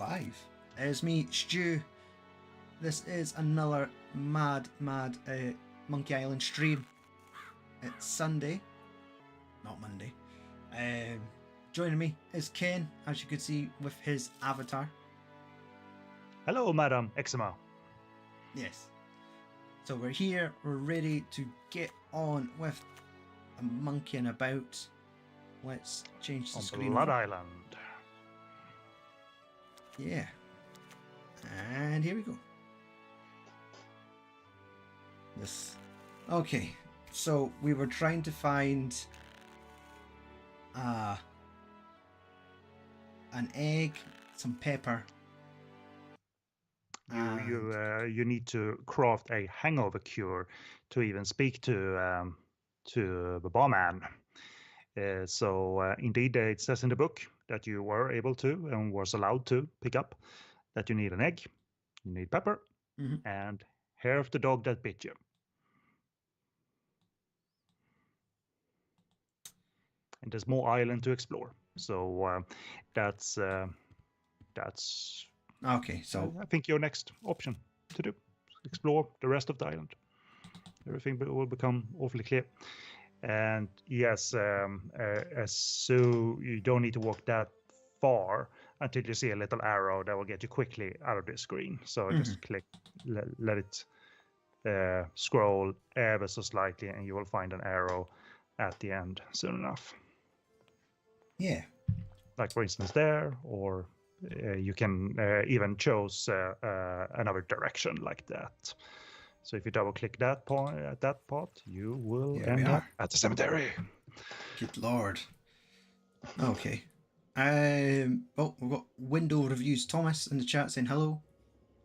live. It's me, Stu. This is another mad Monkey Island stream. It's Sunday, not Monday. Joining me is Ken, as you can see with his avatar. Hello, Madam Eczema. Yes. So we're here, we're ready to get on with a monkeying about. Let's change the On screen. Blood over. Island. Yeah. And here we go. This. Okay. So we were trying to find an egg, some pepper. You need to craft a hangover cure to even speak to the barman. Indeed, it says in the book that you were able to and was allowed to pick up that you need an egg, you need pepper, and hair of the dog that bit you. And there's more island to explore. So that's okay. So I think your next option to do, explore the rest of the island. Everything will become awfully clear. And yes, so you don't need to walk that far until you see a little arrow that will get you quickly out of the screen. So just click, let it scroll ever so slightly, and you will find an arrow at the end soon enough. Yeah. Like for instance there, or you can even choose another direction like that. So if you double click that point at that part, you will end up at the cemetery. Good lord. Okay. Oh, we've got window reviews. Thomas in the chat saying hello.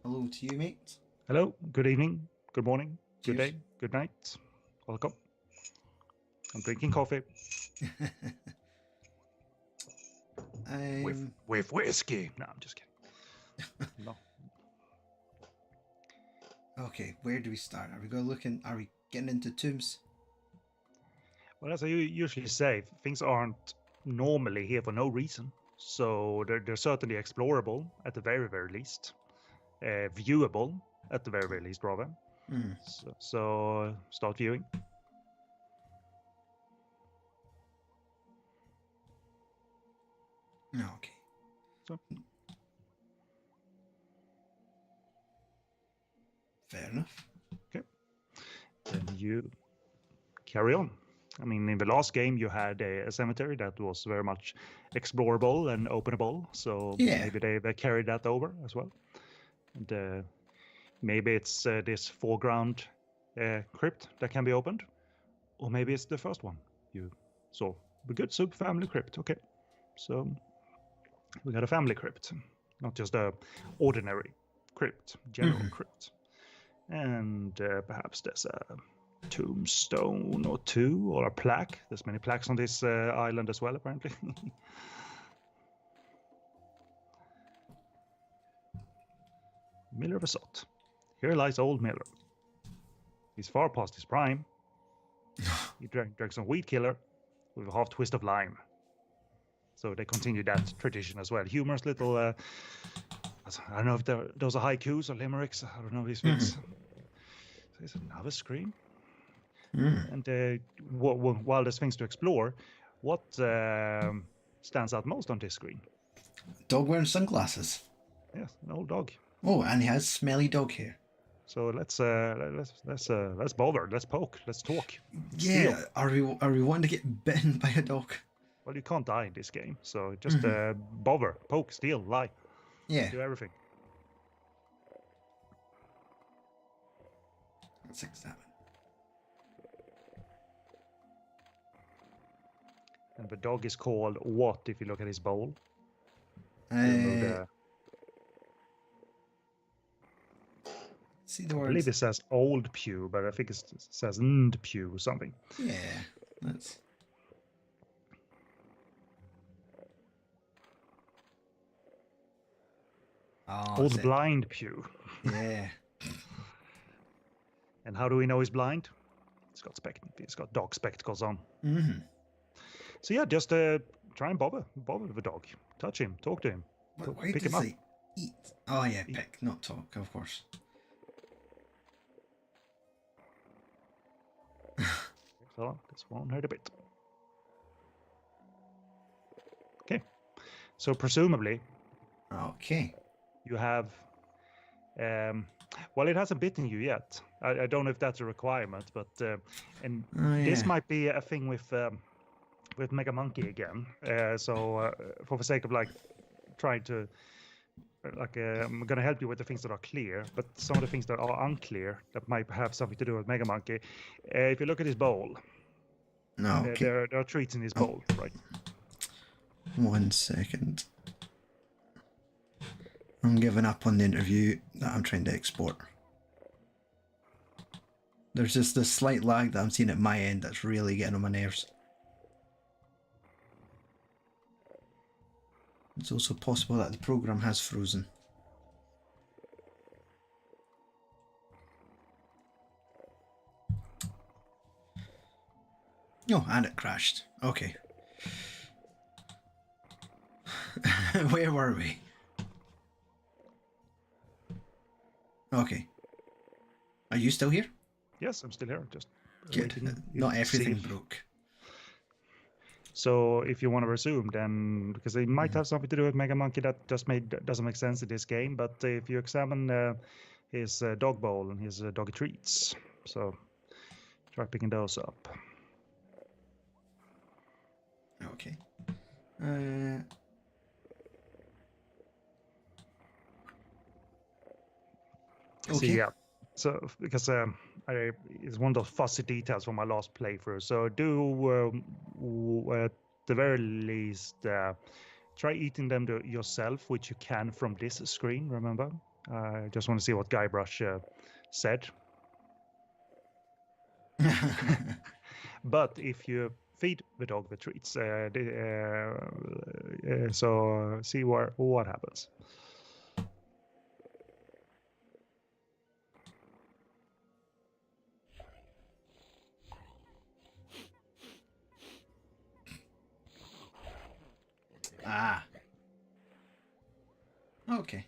Hello to you, mate. Hello. Good evening. Good morning. Cheers. Good day. Good night. Welcome. I'm drinking coffee. With whiskey. No, I'm just kidding. No. Okay, where do we start? Are we getting into tombs? Well, as I usually say, things aren't normally here for no reason. So they're certainly explorable at the very, very least. Viewable at the very, very least, rather. So start viewing. Okay. So. Fair enough. Okay. Then you carry on. I mean, in the last game, you had a cemetery that was very much explorable and openable. So maybe they carried that over as well. And maybe it's this foreground crypt that can be opened. Or maybe it's the first one you saw. The good soup family crypt. Okay. So we got a family crypt, not just a ordinary crypt, general crypt. And perhaps there's a tombstone or two, or a plaque. There's many plaques on this island as well, apparently. Miller Resort. Here lies old Miller. He's far past his prime. He drank some weed killer with a half twist of lime. So they continue that tradition as well. Humorous little, I don't know if those are haikus or limericks. I don't know these things. There's another screen. And while there's things to explore, what stands out most on this screen? Dog wearing sunglasses. Yes, an old dog. Oh, and he has smelly dog hair. So let's bother. Let's poke. Let's talk. Yeah. Are we wanting to get bitten by a dog? Well, you can't die in this game, so just bother, poke, steal, lie. Yeah. Do everything. Let's examine. And the dog is called what if you look at his bowl? See the I words. believe it says old pew, but I think it says nd pew or something. Yeah, that's. Old blind pew. Yeah. And how do we know he's blind? He's got dog spectacles on. So yeah, just try and bother the dog. Touch him, talk to him, Why pick does him up. Eat. Oh yeah, pick, not talk, of course. So this won't hurt a bit. Okay. So presumably. Okay. You have. Well, it hasn't bitten you yet. I don't know if that's a requirement, but this might be a thing with Mega Monkey again. So for the sake of like trying to I'm gonna help you with the things that are clear, but some of the things that are unclear that might have something to do with Mega Monkey. If you look at his bowl, okay. there are treats in his bowl, right? 1 second. I'm giving up on the interview that I'm trying to export. There's just this slight lag that I'm seeing at my end that's really getting on my nerves. It's also possible that the program has frozen. Oh, and it crashed. Okay. Where were we? Okay. Are you still here? Yes, I'm still here. Just good. Not everything broke. So if you want to resume, then because it might have something to do with Mega Monkey that just doesn't make sense in this game. But if you examine his dog bowl and his doggy treats, so try picking those up. Okay. Okay. See, yeah. So because it's one of those fussy details from my last playthrough. So do at the very least try eating them yourself, which you can from this screen. Remember, I just want to see what Guybrush said. But if you feed the dog the treats, so see what happens. Okay.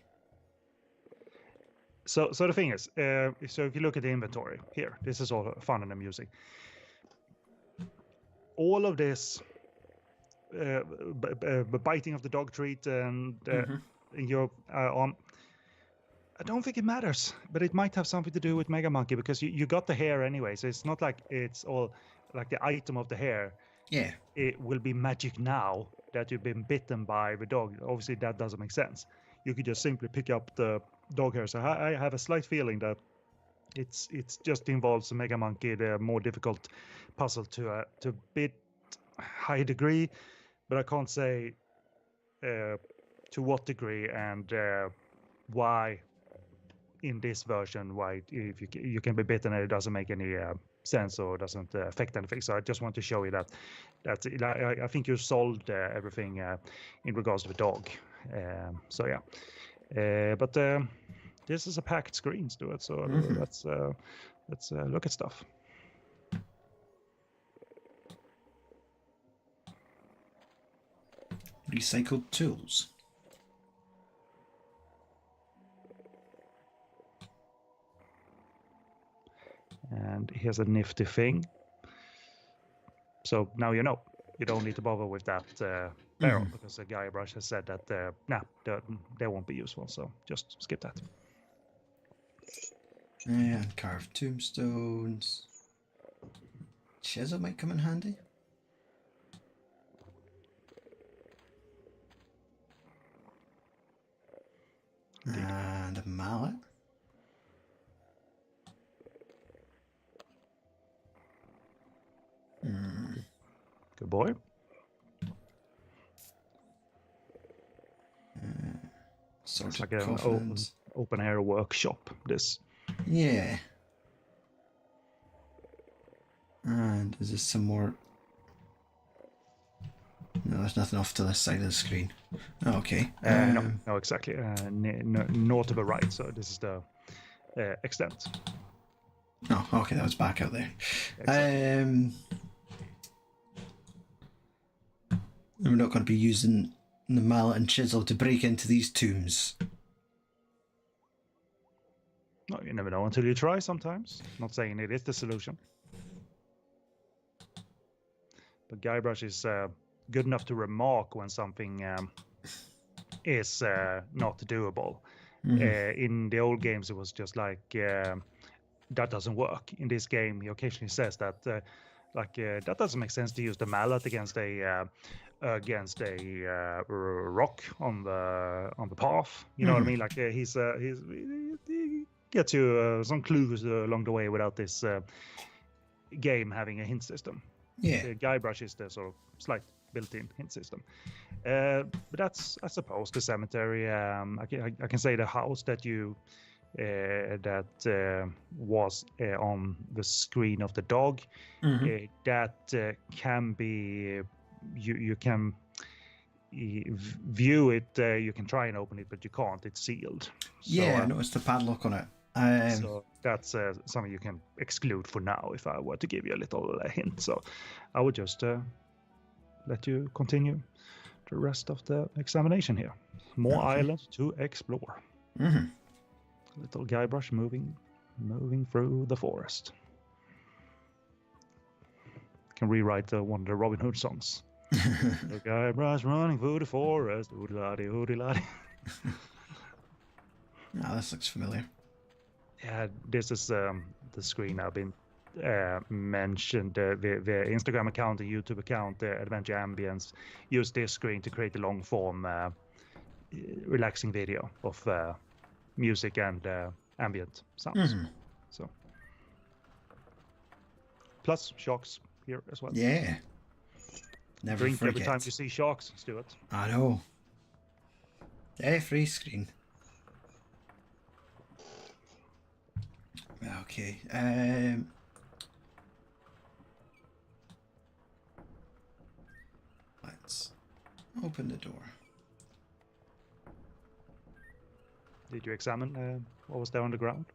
So the thing is, so if you look at the inventory here, this is all fun and amusing. All of this biting of the dog treat and your arm, I don't think it matters, but it might have something to do with Mega Monkey because you got the hair anyway, so it's not like it's all like the item of the hair. Yeah. It will be magic now that you've been bitten by the dog. Obviously, that doesn't make sense. You could just simply pick up the dog hair. So I have a slight feeling that it's just involves the Mega Monkey, the more difficult puzzle to a bit high degree, but I can't say to what degree and why in this version, why if you can be bitten and it doesn't make any sense or doesn't affect anything. So I just want to show you that I think you solved everything in regards to the dog. So yeah, but this is a packed screen, Stuart. So let's look at stuff. Recycled tools. And here's a nifty thing. So now you know. You don't need to bother with that barrel because the Guybrush has said that they won't be useful. So just skip that. And carved tombstones. Chisel might come in handy. Indeed. And a mallet. Good boy. It's like an open air workshop. This. Yeah. And is this some more? No, there's nothing off to this side of the screen. Oh, okay. No, exactly. Not to the right. So this is the extent. Oh, okay. That was back out there. Exactly. We're not going to be using the mallet and chisel to break into these tombs. No, you never know until you try sometimes. Not saying it is the solution. But Guybrush is good enough to remark when something is not doable. In the old games, it was just like, that doesn't work. In this game, he occasionally says that, that doesn't make sense to use the mallet against a rock on the path. You know what I mean? Like he gets you some clues along the way without this game having a hint system. Yeah. Guybrush is the sort of slight built-in hint system. But that's, I suppose, the cemetery. I can say the house that you was on the screen of the dog. That can be, you can view it. You can try and open it, but you can't. It's sealed. Yeah, I noticed the padlock on it. So that's something you can exclude for now if I were to give you a little hint. So I would just let you continue the rest of the examination here. More islands to explore. Little Guybrush moving through the forest. Can rewrite one of the Robin Hood songs. The Guybrush running through the forest, oodie-ladi, oodie-ladi. Oh, this looks familiar. Yeah, this is the screen I've been mentioned. The Instagram account, the YouTube account, Adventure Ambience, use this screen to create a long-form, relaxing video of music and ambient sounds. So, plus sharks here as well. Yeah. Never Drink forget. every time you see sharks, Stuart. I know. Free screen. Okay. Let's open the door. Did you examine what was there on the ground?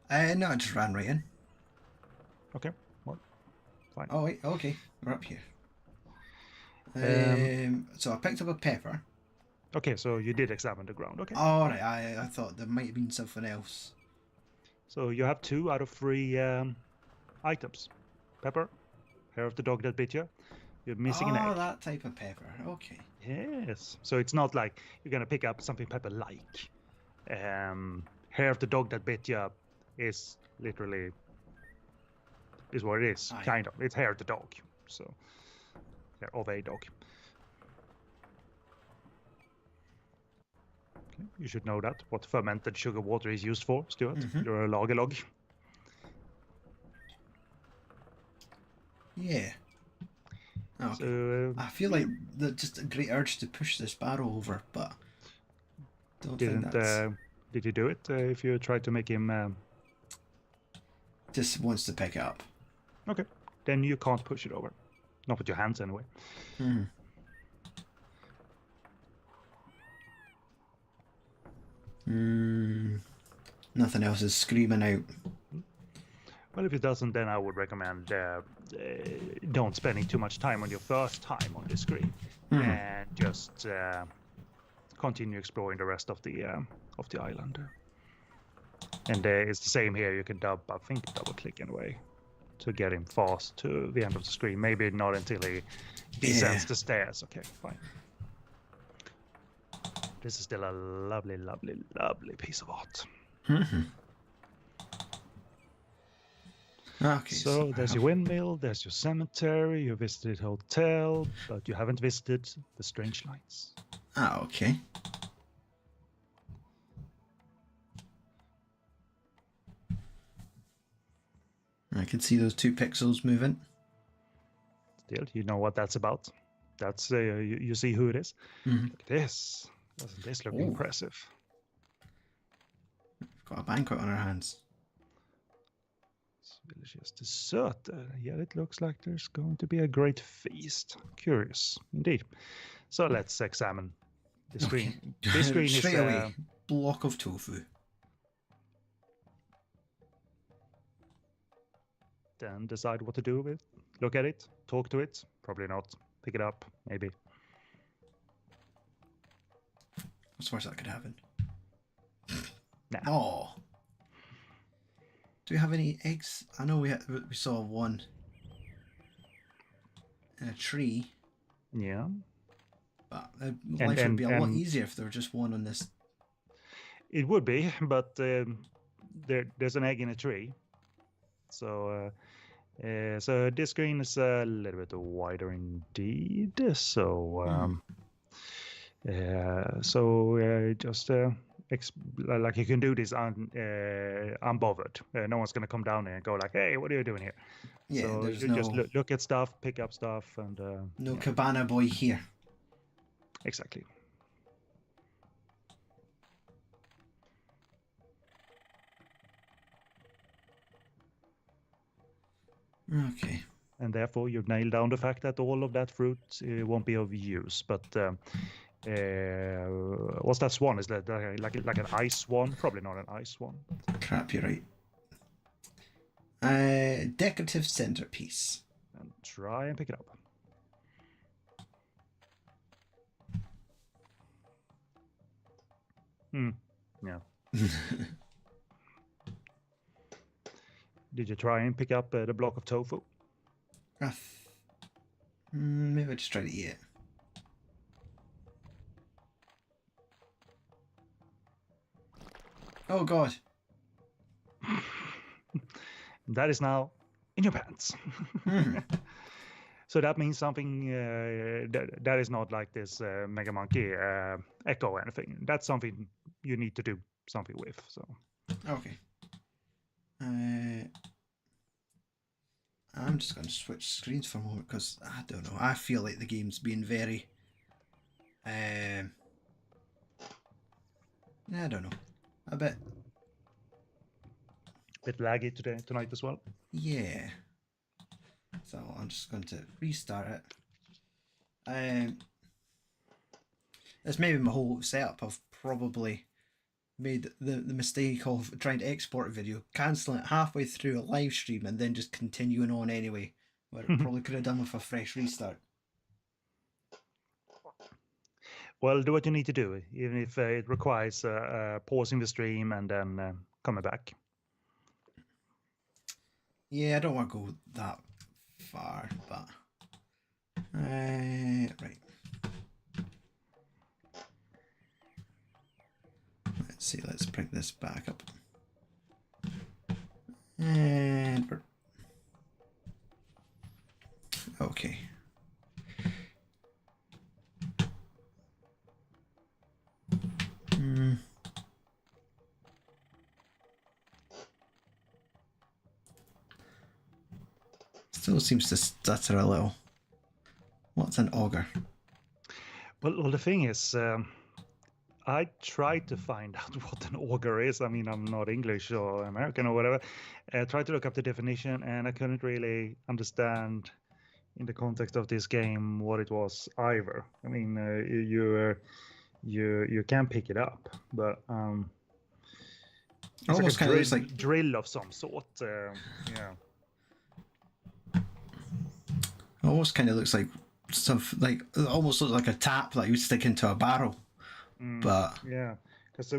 No, I just ran right in. Okay, well, fine. Oh wait, okay, we're up here. So I picked up a pepper. Okay, so you did examine the ground. Okay. All right, I thought there might have been something else. So you have 2 out of 3 items. Pepper, hair of the dog that bit you. You're missing an egg. Oh, that type of pepper. Okay. Yes. So it's not like you're gonna pick up something Pepper like. Hair of the dog that bit you is literally is what it is. Aye. Kind of. It's hair of the dog. So hair of a dog. Okay. You should know that. What fermented sugar water is used for, Stuart. You're a log. Yeah. Okay. So, I feel like just a great urge to push this barrel over, but don't think that's... did you do it if you tried to make him... Just wants to pick it up. Okay, then you can't push it over. Not with your hands anyway. Nothing else is screaming out. Well, if it doesn't, then I would recommend don't spending too much time on your first time on the screen, and just continue exploring the rest of the island. And it's the same here. You can I think double click anyway to get him fast to the end of the screen. Maybe not until he descends the stairs. Okay, fine. This is still a lovely, lovely, lovely piece of art. Okay, so there's your windmill, there's your cemetery, you visited hotel, but you haven't visited the strange lights. Ah, okay. I can see those 2 pixels moving. Still, you know what that's about. That's you see who it is. Look at this. Doesn't this look impressive? We've got a banquet on our hands. Delicious dessert. Yeah, it looks like there's going to be a great feast. Curious, indeed. So let's examine the screen. Okay. This screen Straight is away. Block of tofu. Then decide what to do with it. Look at it. Talk to it. Probably not. Pick it up. Maybe. What's worse that could happen? Nah. Oh. Do we have any eggs? I know we saw one in a tree. Yeah. But life would be a lot easier if there were just one on this. It would be, but there's an egg in a tree. So this screen is a little bit wider indeed. So just like you can do this unbothered. No one's gonna come down there and go like, "Hey, what are you doing here?" Yeah, so there's you no, just look at stuff, pick up stuff, and no cabana boy here. Exactly. Okay. And therefore, you've nailed down the fact that all of that fruit won't be of use. But what's that swan? Is that like an ice swan? Probably not an ice swan. Crap, you're right. Decorative centerpiece. And try and pick it up. Yeah. Did you try and pick up the block of tofu? Maybe I just try to eat it. Oh God. That is now in your pants. So that means something that is not like this Mega Monkey Echo or anything. That's something you need to do something with. So. Okay. I'm just going to switch screens for a moment because I don't know. I feel like the game's been very. I don't know. A bit Laggy tonight as well. Yeah. So I'm just going to restart it. It's maybe my whole setup. I've probably made the mistake of trying to export a video, cancelling it halfway through a live stream, and then just continuing on anyway. Where it probably could have done with a fresh restart. Well, do what you need to do, even if it requires pausing the stream and then coming back. Yeah, I don't want to go that far, but right. Let's see. Let's bring this back up, and we're okay. Still seems to stutter a little. What's an auger? Well, the thing is, I tried to find out what an auger is. I mean, I'm not English or American or whatever. I tried to look up the definition, and I couldn't really understand in the context of this game what it was either. I mean, you can pick it up, but it's almost like looks like drill of some sort. Yeah. Almost kind of looks like stuff like almost looks like a tap that you would stick into a barrel. But yeah, because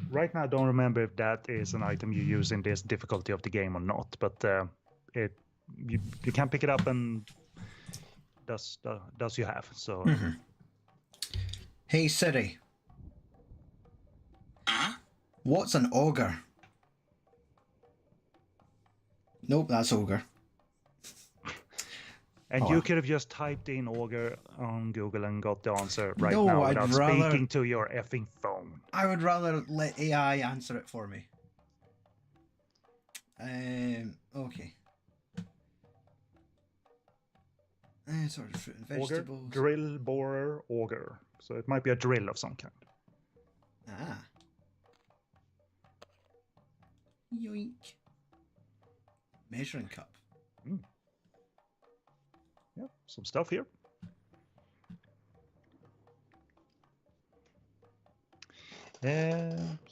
right now I don't remember if that is an item you use in this difficulty of the game or not. But you can pick it up and does you have so. Hey Siri, what's an auger? Nope, that's ogre. And you could have just typed in auger on Google and got the answer right now without speaking to your effing phone. I would rather let AI answer it for me. Okay. Sort of fruit and vegetables. Auger, drill, borer, auger. So it might be a drill of some kind. Ah. Yoink. Measuring cup. Yeah, some stuff here. So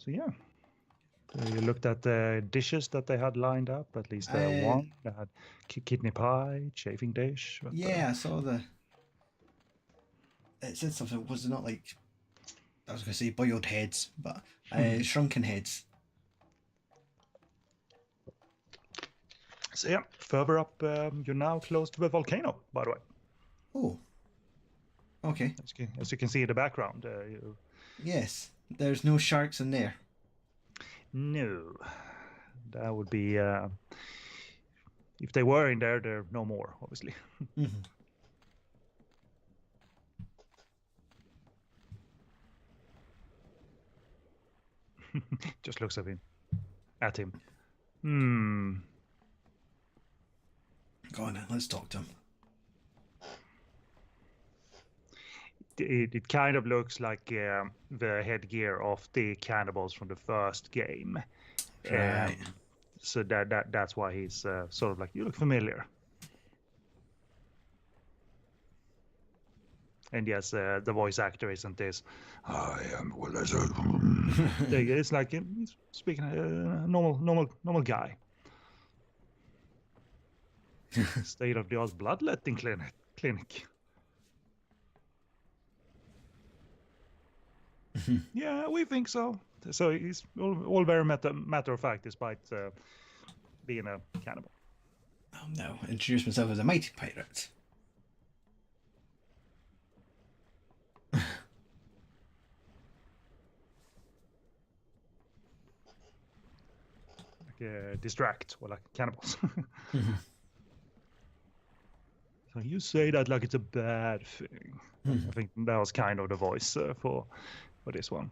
yeah, you looked at the dishes that they had lined up. At least one. They had kidney pie, chafing dish. But, yeah, I saw the. It said something. Was it not like? I was going to say boiled heads, but shrunken heads. So yeah, further up, you're now close to the volcano, by the way. Oh. Okay. As you can see in the background. Yes. There's no sharks in there. No. That would be... if they were in there, there are no more, obviously. Mm-hmm. Just looks at him. Hmm. Go on then, let's talk to him. It kind of looks like the headgear of the cannibals from the first game. Right. So that's why he's sort of like, you look familiar. And yes, the voice actor isn't this, I am well as a... It's like he's speaking a normal guy. State-of-the-art bloodletting clinic. Yeah, we think so. So he's all very matter of fact, despite being a cannibal. I'll now introduce myself as a mighty pirate. Like distract, or like cannibals. Mm-hmm. So you say that like it's a bad thing. Mm-hmm. I think that was kind of the voice for this one.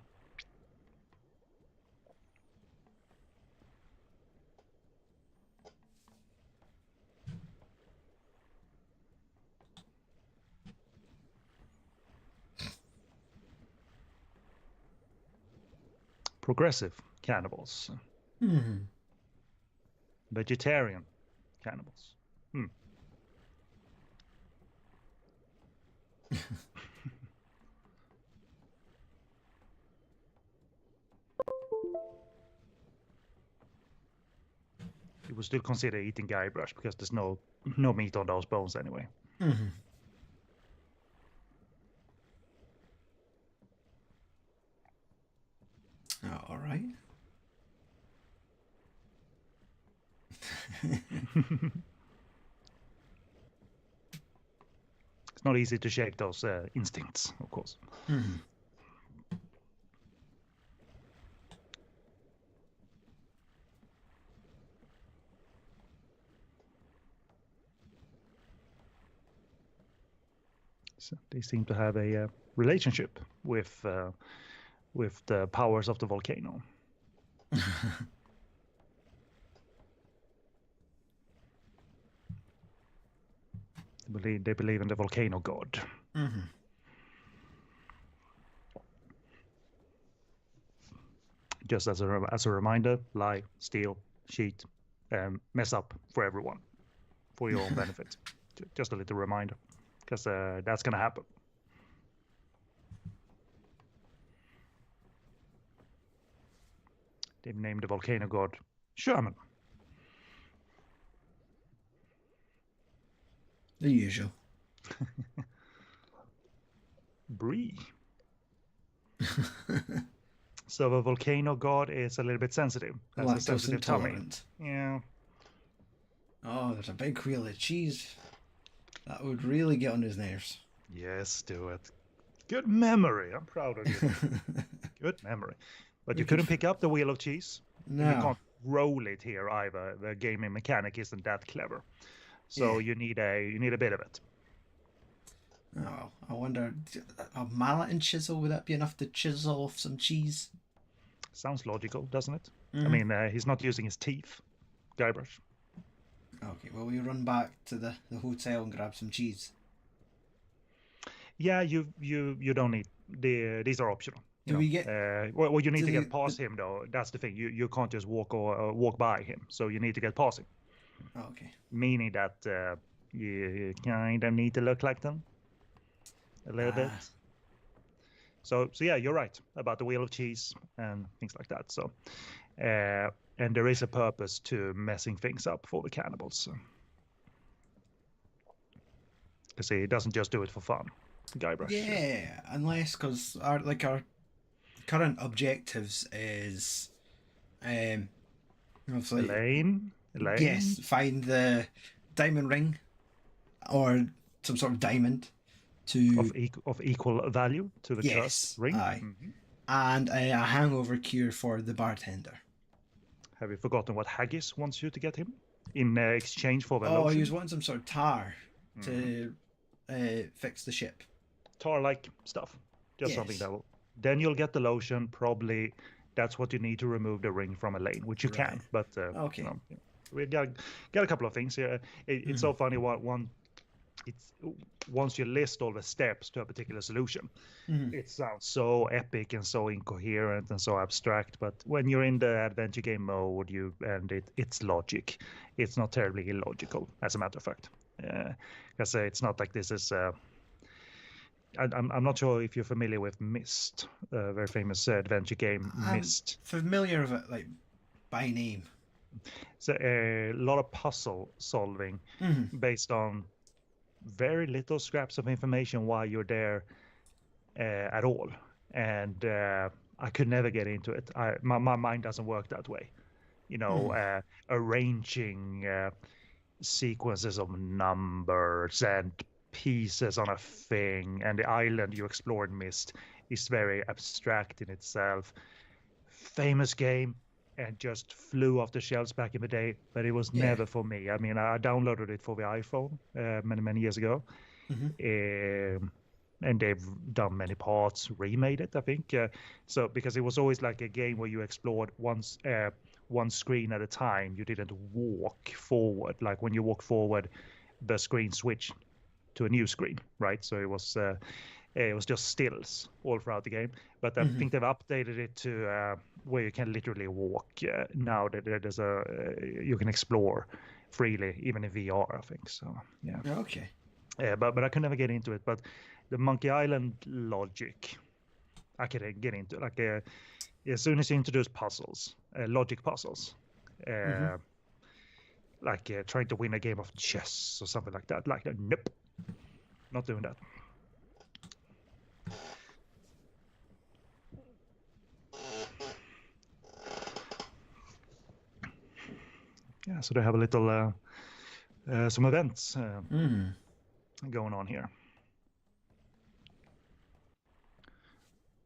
Progressive cannibals. Mm-hmm. Vegetarian cannibals. You would still consider eating Guybrush because there's no meat on those bones anyway. Mm-hmm. All right. It's not easy to shake those instincts, of course. Mm-hmm. So they seem to have a relationship with the powers of the volcano. They believe in the volcano god. Mm-hmm. Just as a reminder, lie, steal, cheat, mess up for everyone, for your own benefit. Just a little reminder, because that's gonna happen. They've named the volcano god Sherman. The usual. Bree. So the volcano god is a little bit sensitive. Has a Lactose sensitive intolerant. tummy. Yeah. Oh, there's a big wheel of cheese. That would really get on his nerves. Yes, do it. Good memory. I'm proud of you. Good memory. But you couldn't pick up the wheel of cheese. No. You can't roll it here either. The gaming mechanic isn't that clever. So you need a bit of it. Oh, I wonder, a mallet and chisel, would that be enough to chisel off some cheese? Sounds logical, doesn't it? Mm-hmm. I mean, he's not using his teeth, Guybrush. Okay, well, we run back to the hotel and grab some cheese. Yeah, you don't need these are optional. Do we get? Well, you need to get past him though. That's the thing. You can't just walk by him. So you need to get past him. Okay. Meaning that you kind of need to look like them a little bit. So yeah, you're right about the wheel of cheese and things like that. So and there is a purpose to messing things up for the cannibals. Because he doesn't just do it for fun, Guybrush. Yeah, unless because our current objectives is obviously Elaine. lane. Yes, find the diamond ring or some sort of diamond to of equal value to the cursed ring. Aye. And a hangover cure for the bartender. Have you forgotten what Haggis wants you to get him in exchange for the Oh, lotion? he was wanting some sort of tar to fix the ship. Tar-like stuff. Just something that will. Then you'll get the lotion. Probably that's what you need to remove the ring from a lane, which you can. But okay, we got a couple of things here. It's so funny. It's once you list all the steps to a particular solution, it sounds so epic and so incoherent and so abstract. But when you're in the adventure game mode, it's logic. It's not terribly illogical, as a matter of fact. Because it's not like this is. I'm not sure if you're familiar with Myst, a very famous adventure game. Myst. Familiar with it, like by name. It's a lot of puzzle solving based on very little scraps of information while you're there at all, and I could never get into it. My mind doesn't work that way. Arranging sequences of numbers and pieces on a thing, and the island you explore in Myst is very abstract in itself. Famous game, and just flew off the shelves back in the day, but it was never for me. I mean, I downloaded it for the iPhone many years ago, and they've done many parts, remade it, I think. So because it was always like a game where you explored one screen at a time, you didn't walk forward. Like when you walk forward, the screen switched to a new screen, right? So it was just stills all throughout the game. But I think they've updated it to where you can literally walk now. That there's you can explore freely, even in VR, I think. So yeah. Okay. But I could never get into it. But the Monkey Island logic, I could get into. Like as soon as you introduce puzzles, logic puzzles, like trying to win a game of chess or something like that. Like nope, not doing that. Yeah, so they have a little some events going on here.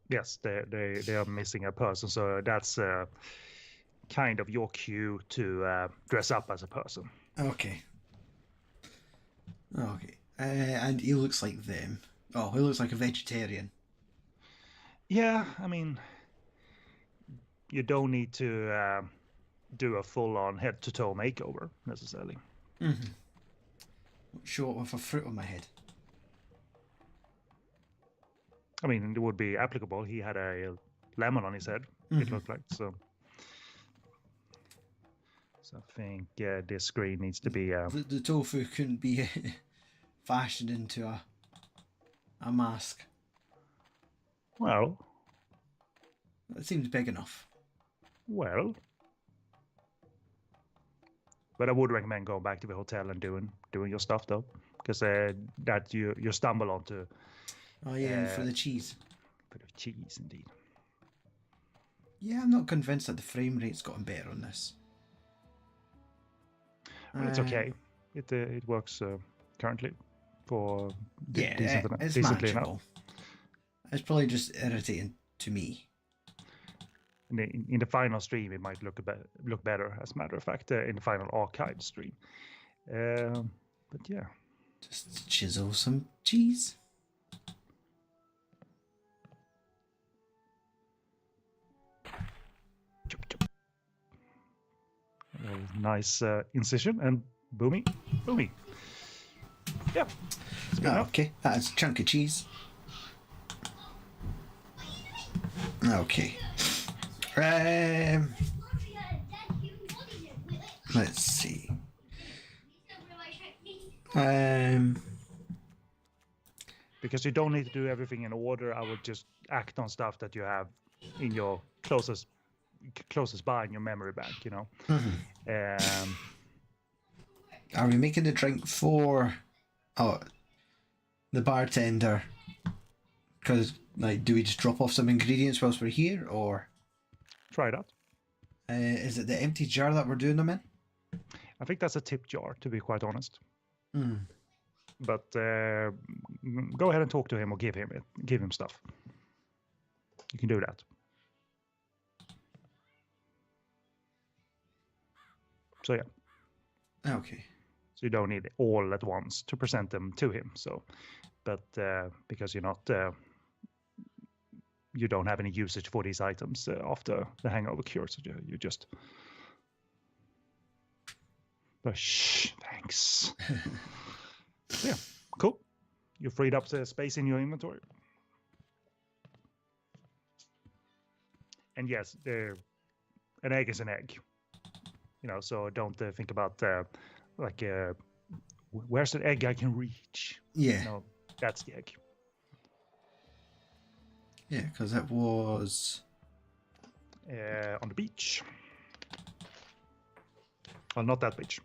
Yes, they are missing a person, so that's kind of your cue to dress up as a person. Okay. And he looks like them. Oh, he looks like a vegetarian. Yeah, I mean, you don't need to do a full-on head-to-toe makeover necessarily. Show up with a fruit on my head. I mean, it would be applicable. He had a lemon on his head. It looked like so. So I think this screen needs to be. The tofu couldn't be fashioned into a mask. Well, it seems big enough. Well, but I would recommend going back to the hotel and doing your stuff though, because that you stumble onto. Oh yeah, for the cheese. For the cheese, indeed. Yeah, I'm not convinced that the frame rate's gotten better on this. Well, it's okay. It works currently for decently manageable. enough. It's probably just irritating to me. In the final stream, it might look better. As a matter of fact, in the final archive stream. But yeah, just chisel some cheese. Nice incision and boomy. Yeah. Okay, that's a chunk of cheese. Okay. Let's see. Because you don't need to do everything in order, I would just act on stuff that you have in your closest by in your memory bank, you know. Are we making the drink for the bartender? Because like, do we just drop off some ingredients whilst we're here, or try it out? Is it the empty jar that we're doing them in? I think that's a tip jar, to be quite honest. Mm. But go ahead and talk to him or give him stuff. You can do that. So yeah. Okay. So you don't need it all at once to present them to him. So, but because you're not, you don't have any usage for these items after the hangover cure, so you just. But shh, thanks. So yeah, cool. You freed up the space in your inventory. And yes, an egg is an egg. You know, so don't think about where's the egg I can reach? Yeah. No, that's the egg. Yeah, because it was on the beach. Well, not that beach.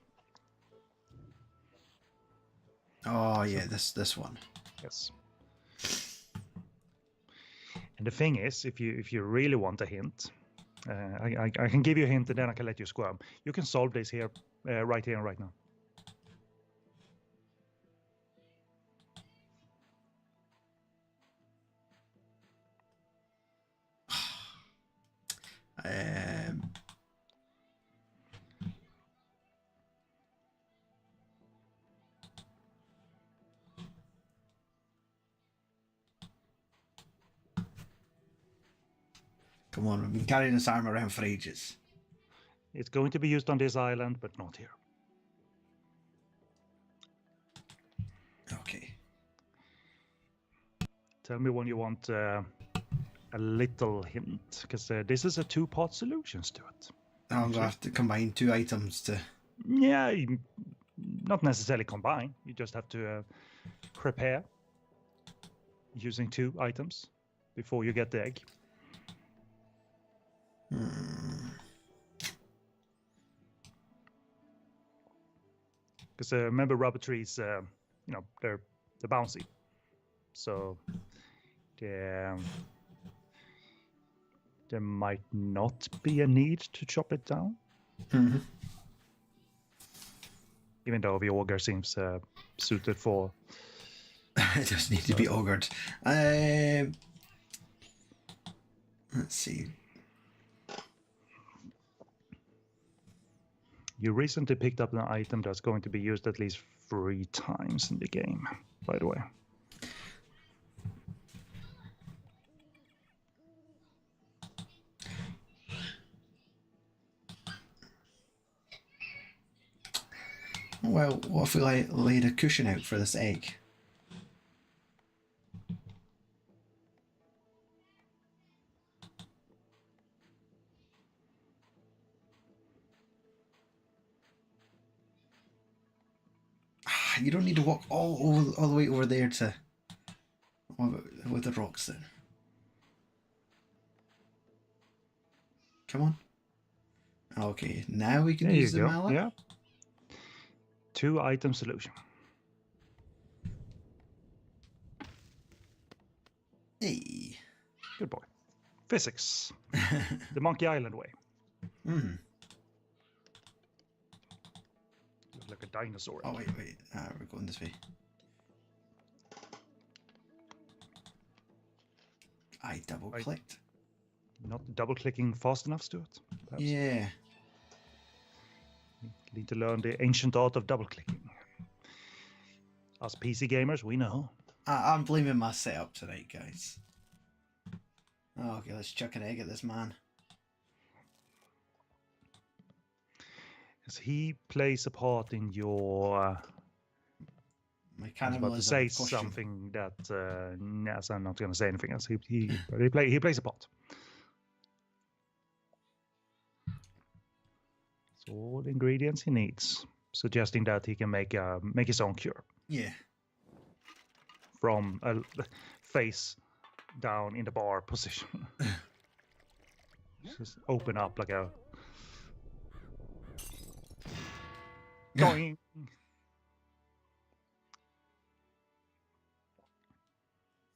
Oh yeah, this one. Yes. And the thing is, if you really want a hint, I can give you a hint and then I can let you squirm. You can solve this here, right here and right now. Come on, we've been carrying this arm around for ages. It's going to be used on this island, but not here. Okay. Tell me when you want a little hint, because this is a two-part solutions to it. I'm going to have to combine two items to... Yeah, not necessarily combine. You just have to prepare using two items before you get the egg. Because remember, rubber trees, you know, they're bouncy. So there might not be a need to chop it down. Mm-hmm. Even though the auger seems suited for... It does need to be augured. Let's see. You recently picked up an item that's going to be used at least 3 times in the game, by the way. Well, what if we laid a cushion out for this egg? You don't need to walk all the way over there to... with the rocks then. Come on. Okay, now we can There use the you go. mallet. Yeah. 2-item solution. Hey. Good boy. Physics. The Monkey Island way. Mm. Looks like a dinosaur. Oh, wait. We're going this way. I double-clicked. Not double-clicking fast enough, Stuart? Perhaps? Yeah. Need to learn the ancient art of double-clicking. Us PC gamers, we know. I'm blaming my setup tonight, guys. Okay, let's chuck an egg at this man. As he plays a part in your... My I was about to say something that... yes, I'm not going to say anything else. He plays a part. It's all the ingredients he needs, suggesting that he can make his own cure. Yeah. From a face down in the bar position. Just open up like a... Going.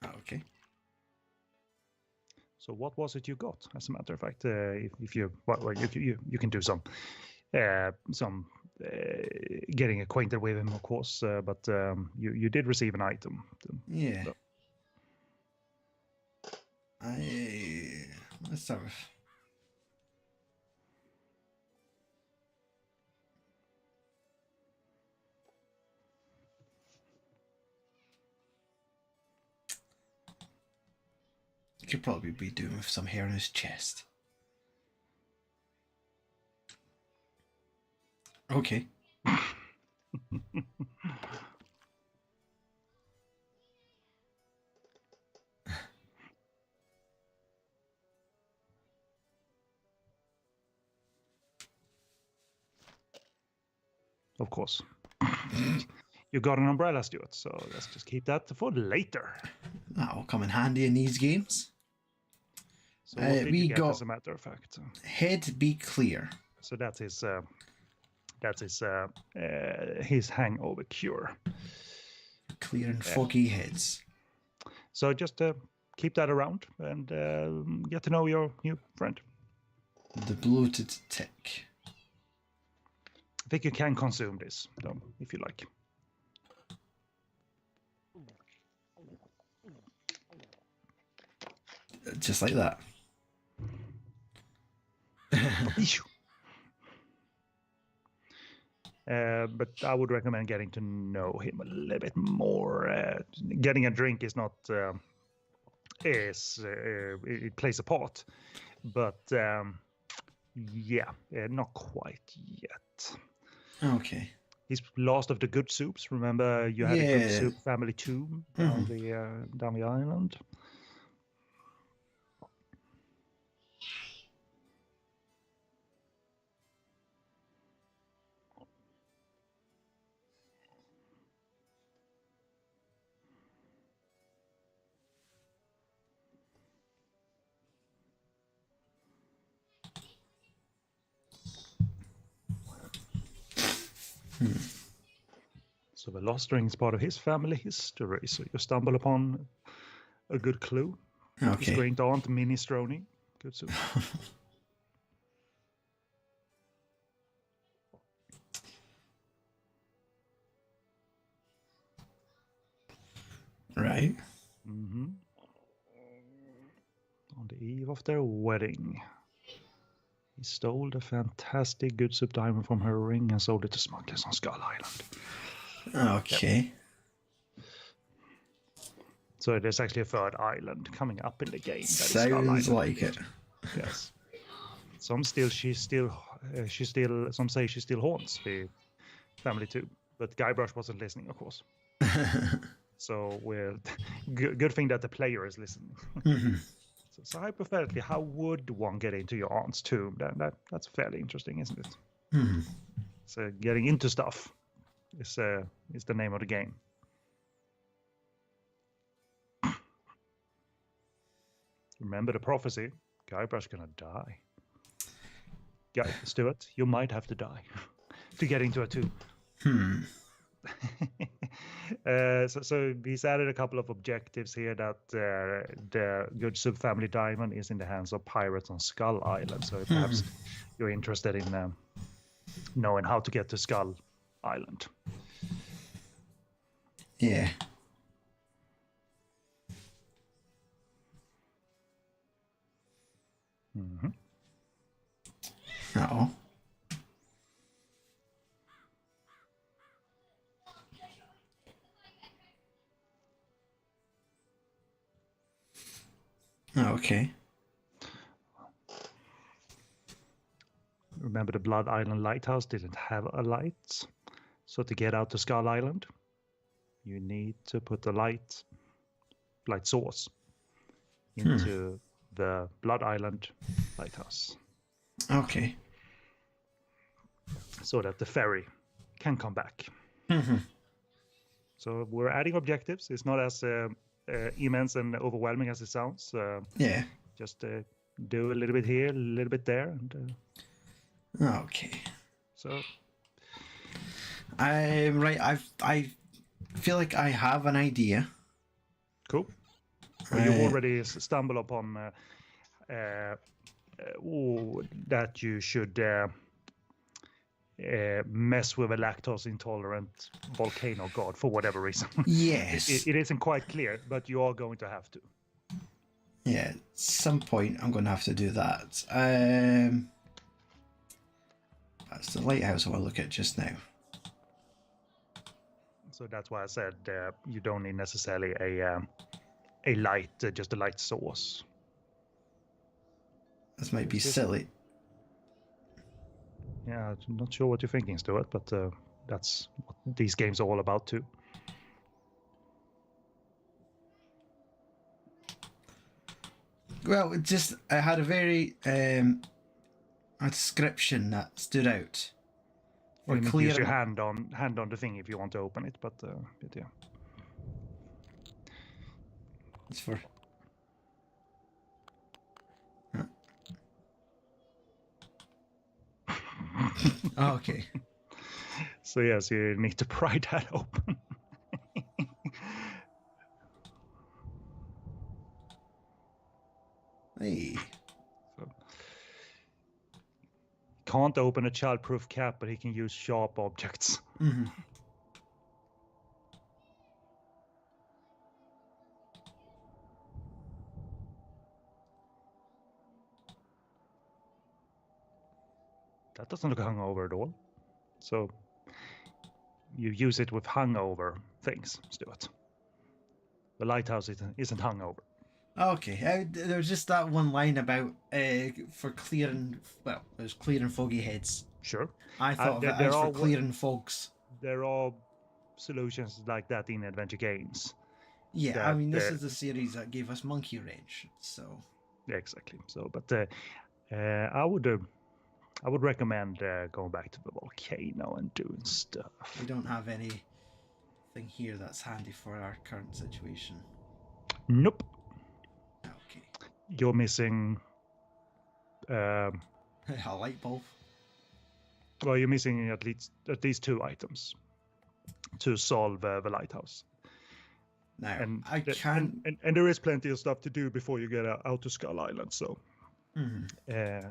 Okay. So what was it you got? As a matter of fact, if you can do some getting acquainted with him, of course. But you did receive an item. Yeah. So. Let's start with. Could probably be doing with some hair on his chest. Okay. Of course. You got an umbrella, Stuart, so let's just keep that for later. That'll come in handy in these games. So what did you get, as a matter of fact? Head be clear. So that's his hangover cure. Clear and foggy heads. So just keep that around and get to know your new friend. The bloated tick. I think you can consume this, though, if you like. Just like that. But I would recommend getting to know him a little bit more. Getting a drink is not it plays a part, but yeah, not quite yet. Okay. He's last of the good soups. Remember, you had a good soup family too down the island. So the lost ring is part of his family history. So you stumble upon a good clue. Okay. His great aunt, Minestrone. Good soup. Right. Mm-hmm. On the eve of their wedding, he stole the fantastic good soup diamond from her ring and sold it to smugglers on Skull Island. Okay. Yep. So there's actually a third island coming up in the game. Sounds like it. Yes. Some say she still haunts the family too. But Guybrush wasn't listening, of course. So we're good thing that the player is listening. Mm-hmm. So hypothetically, how would one get into your aunt's tomb? That's fairly interesting, isn't it? Mm-hmm. So getting into stuff is the name of the game. Remember the prophecy. Guybrush gonna die. Stuart, you might have to die to get into a tomb. So he's added a couple of objectives here that the good sub-family diamond is in the hands of pirates on Skull Island. So perhaps you're interested in knowing how to get to Skull Island. Yeah. Mm-hmm. Oh. Okay. Remember, the Blood Island Lighthouse didn't have a light. So to get out to Skull Island, you need to put the light source into the Blood Island Lighthouse. Okay. So that the ferry can come back. Mm-hmm. So we're adding objectives. It's not as immense and overwhelming as it sounds. Yeah. Just do a little bit here, a little bit there. And, okay. So. Right. I feel like I have an idea. Cool. Well, you already stumble upon that you should mess with a lactose intolerant volcano god for whatever reason. Yes. It isn't quite clear, but you are going to have to. Yeah, at some point I'm going to have to do that. That's the lighthouse I'll look at just now. So that's why I said you don't need necessarily a light, just a light source. This might be silly. Yeah, I'm not sure what you're thinking, Stuart, but that's what these games are all about too. Well, I had a very a description that stood out. Or you need to use your hand on the thing if you want to open it, but yeah. It's for. Huh. Oh, okay. So yes, you need to pry that open. Hey. So, can't open a childproof cap, but he can use sharp objects. Mm-hmm. That doesn't look hungover at all. So you use it with hungover things, Stuart. The lighthouse isn't hungover. Okay, there was just that one line about for clearing. Well, there's clearing foggy heads. Sure. I thought of it as for clearing fogs. There are solutions like that in adventure games. Yeah, I mean, this is the series that gave us Monkey Wrench, so. Yeah, exactly. So, but I would recommend going back to the volcano and doing stuff. We don't have anything here that's handy for our current situation. Nope. Okay. You're missing a light bulb. Well, you're missing at least 2 items to solve the lighthouse. Now, and I can't. And there is plenty of stuff to do before you get out to Skull Island. So,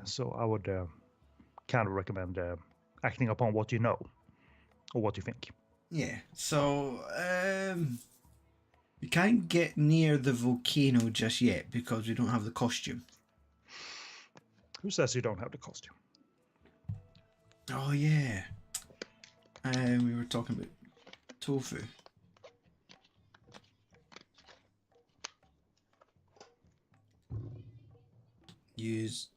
so I would kind of recommend acting upon what you know or what you think. Yeah. So we can't get near the volcano just yet because we don't have the costume. Who says you don't have the costume? Oh yeah. We were talking about tofu. Use.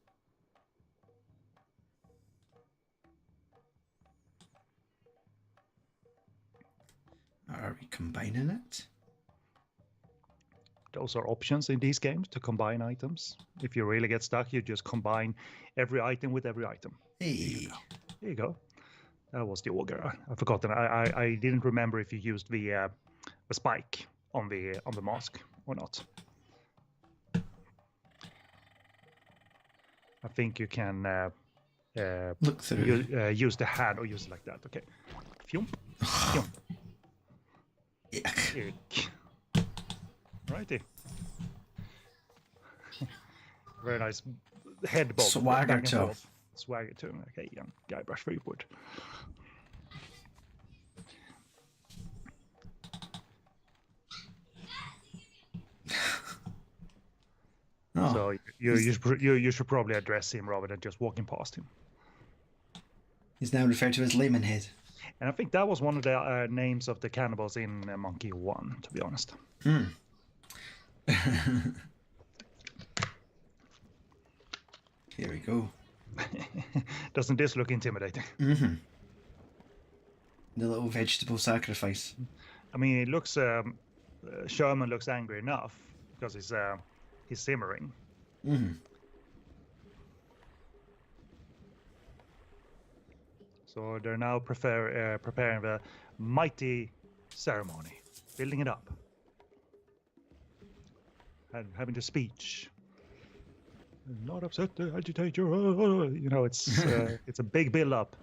Are we combining it? Those are options in these games to combine items. If you really get stuck, you just combine every item with every item. Hey. There you go. That was the auger. I forgot that. I didn't remember if you used the spike on the mask or not. I think you can look through. Use the hand or use it like that. Okay. Phew. Phew. Yuck. Righty. Very nice head bob. Swagger toe. Swagger toe. Okay, young guy brush for your wood. Oh. So you should probably address him rather than just walking past him. He's now referred to as Layman Head. And I think that was one of the names of the cannibals in Monkey 1, to be honest. Here we go. Doesn't this look intimidating? The little vegetable sacrifice. I mean, it looks. Sherman looks angry enough because he's simmering. So they're now preparing the mighty ceremony, building it up, and having the speech. Not upset, agitate your. You know, it's it's a big build up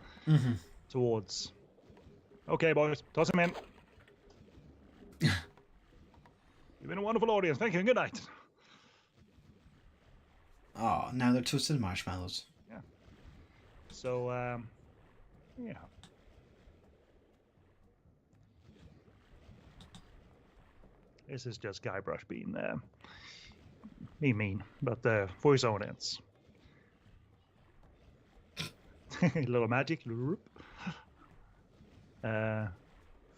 towards. Okay, boys, toss him in. You've been a wonderful audience. Thank you and good night. Oh, now they're toasted marshmallows. Yeah. So Yeah. This is just Guybrush being mean, but for his own ends. A little magic.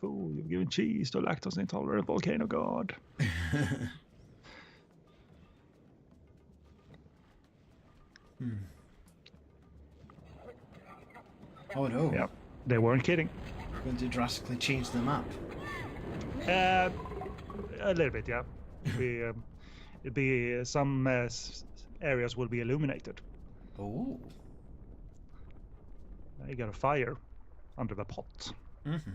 Fool, you've given cheese to a lactose intolerant volcano god. Oh no. Yeah, they weren't kidding. We're going to drastically change the map. A little bit, yeah. It'll be some areas will be illuminated. Oh. You got a fire under the pot. Mm-hmm.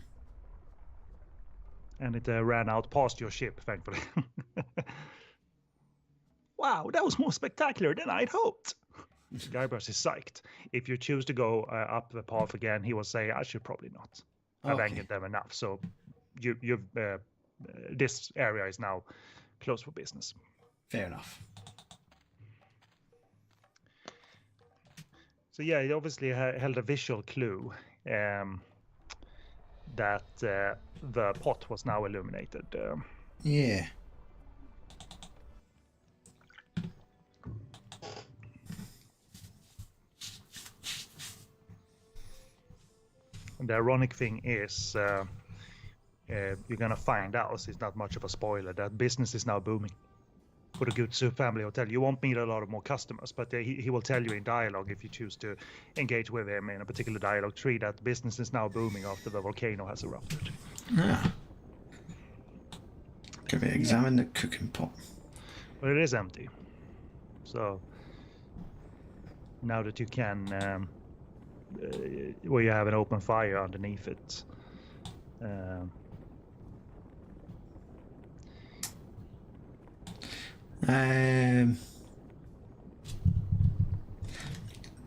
And it ran out past your ship, thankfully. Wow, that was more spectacular than I'd hoped. Guybrush is psyched. If you choose to go up the path again, he will say, I should probably not. I've angered them enough. So you've this area is now closed for business. Fair enough. So yeah, it obviously held a visual clue that the pot was now illuminated. Yeah. And the ironic thing is, you're gonna find out, it's not much of a spoiler, that business is now booming for the Gutsu family hotel. You won't meet a lot of more customers, but he will tell you in dialogue, if you choose to engage with him in a particular dialogue tree, that business is now booming after the volcano has erupted. Ah. Can we examine the cooking pot? Well, it is empty. So now that you can, where you have an open fire underneath it.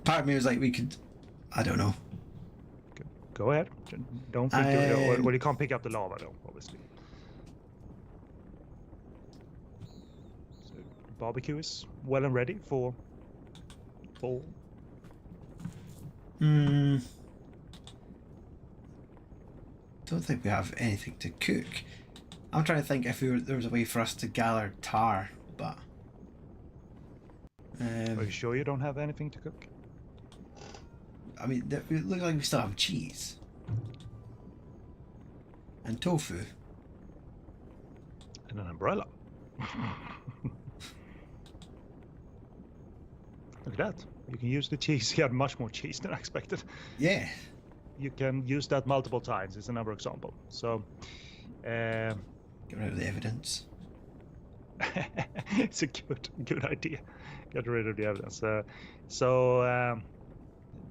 Part of me was like, we could, I don't know. Go ahead. Don't think well, you can't pick up the lava though, obviously. So barbecue is well and ready for fall. Don't think we have anything to cook. I'm trying to think if there was a way for us to gather tar, but Are you sure you don't have anything to cook? I mean, it looks like we still have cheese and tofu And an umbrella. Look at that. You can use the cheese. You have much more cheese than I expected. Yeah. You can use that multiple times. It's another example. So, Get rid of the evidence. it's a good idea. Get rid of the evidence.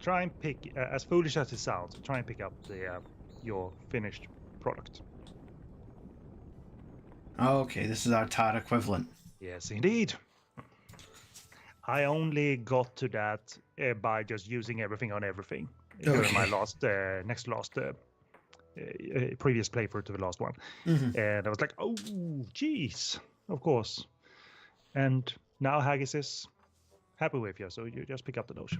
Try and pick, as foolish as it sounds, try and pick up your finished product. Okay, this is our tar equivalent. Yes, indeed. I only got to that by just using everything on everything during my previous playthrough to the last one. Mm-hmm. And I was like, oh, geez, of course. And now Haggis is happy with you, so you just pick up the notion.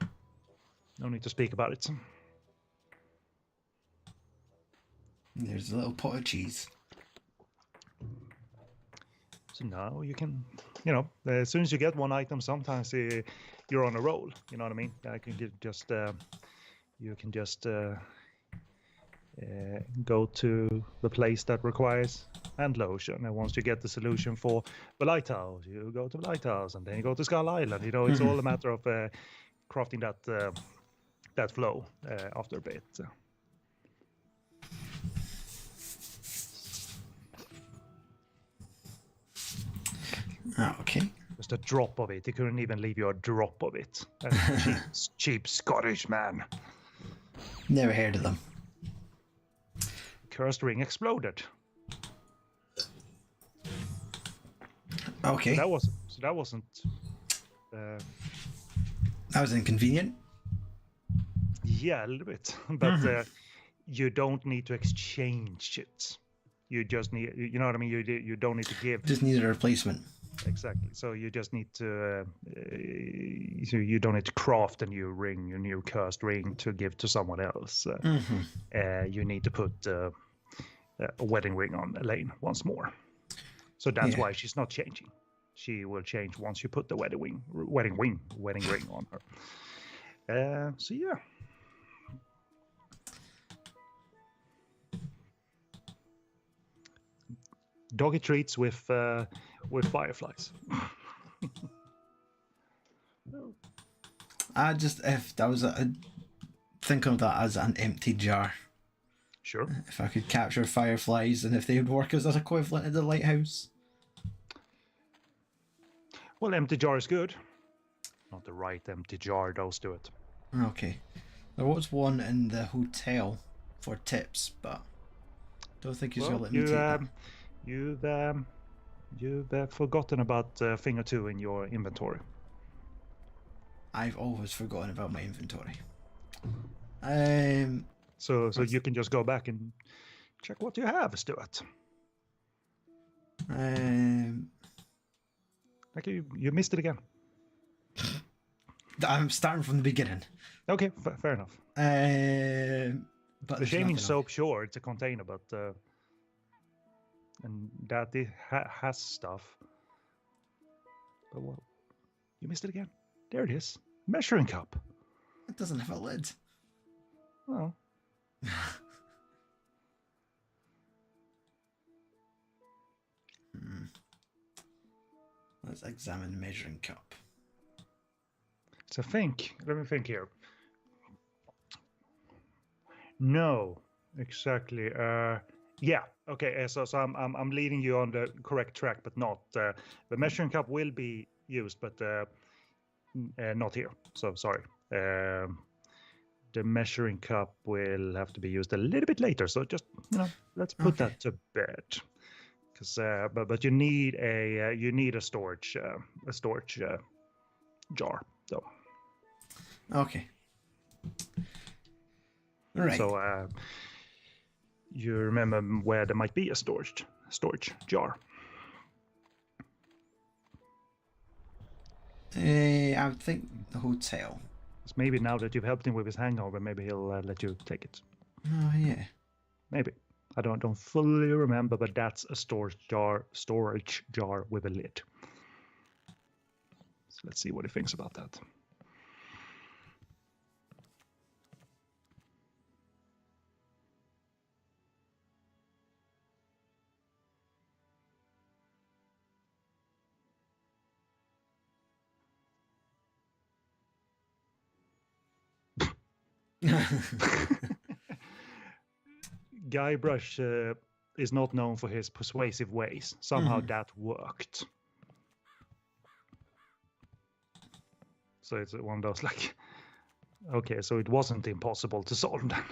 No need to speak about it. There's a little pot of cheese. So now you can, as soon as you get one item, sometimes you're on a roll. You know what I mean? You can just go to the place that requires hand lotion, and once you get the solution for the lighthouse, you go to the lighthouse, and then you go to Skull Island. It's all a matter of crafting that flow after a bit. Okay. Just a drop of it. He couldn't even leave you a drop of it. Cheap Scottish man. Never heard of them. Cursed ring exploded. Okay. That wasn't. That was inconvenient. Yeah, a little bit, but you don't need to exchange it. You just need, you know what I mean. You don't need to give. Just needed a replacement. Exactly. So you just need to so you don't need to craft a new ring, a new cursed ring to give to someone else. You need to put a wedding ring on Elaine once more. So that's why she's not changing. She will change once you put the wedding ring on her. So yeah. Doggy treats with fireflies. If that was think of that as an empty jar. Sure. If I could capture fireflies and if they would work as an equivalent of the lighthouse. Well, empty jar is good. Not the right empty jar, those do it. Okay. There was one in the hotel for tips, but don't think he's going to let me take that. You've forgotten about a thing or two in your inventory. I've always forgotten about my inventory. So you can just go back and check what you have, Stuart. Like you missed it again. I'm starting from the beginning. Okay, fair enough. But the shaving soap, sure, it's a container, but and that it has stuff. But well, you missed it again. There it is, measuring cup. It doesn't have a lid. Oh. Let's examine measuring cup. So let me think here. No, exactly. Yeah. Okay. So I'm leading you on the correct track, but not the measuring cup will be used, but not here. So sorry. The measuring cup will have to be used a little bit later. So just let's put that to bed. Because but you need a storage jar though. Okay. All right. So you remember where there might be a storage jar? I would think the hotel. So maybe now that you've helped him with his hangover, maybe he'll let you take it. Oh yeah. Maybe. I don't fully remember, but that's a storage jar with a lid. So let's see what he thinks about that. Guybrush is not known for his persuasive ways. Somehow that worked. So it's one of those like, okay, so it wasn't impossible to solve then.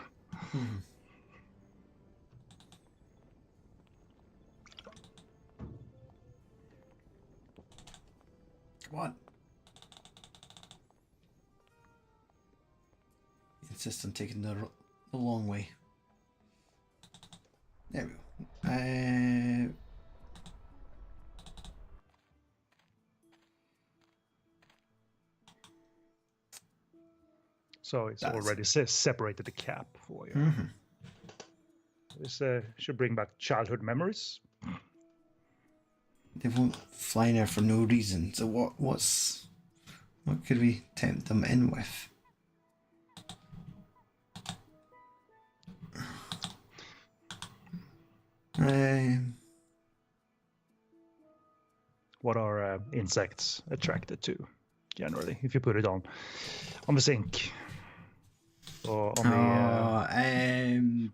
What? You insist on taking the long way. There we go. So it's already separated the cap for you. This should bring back childhood memories. They won't fly in there for no reason. So what could we tempt them in with? What are insects attracted to, generally, if you put it on the sink or on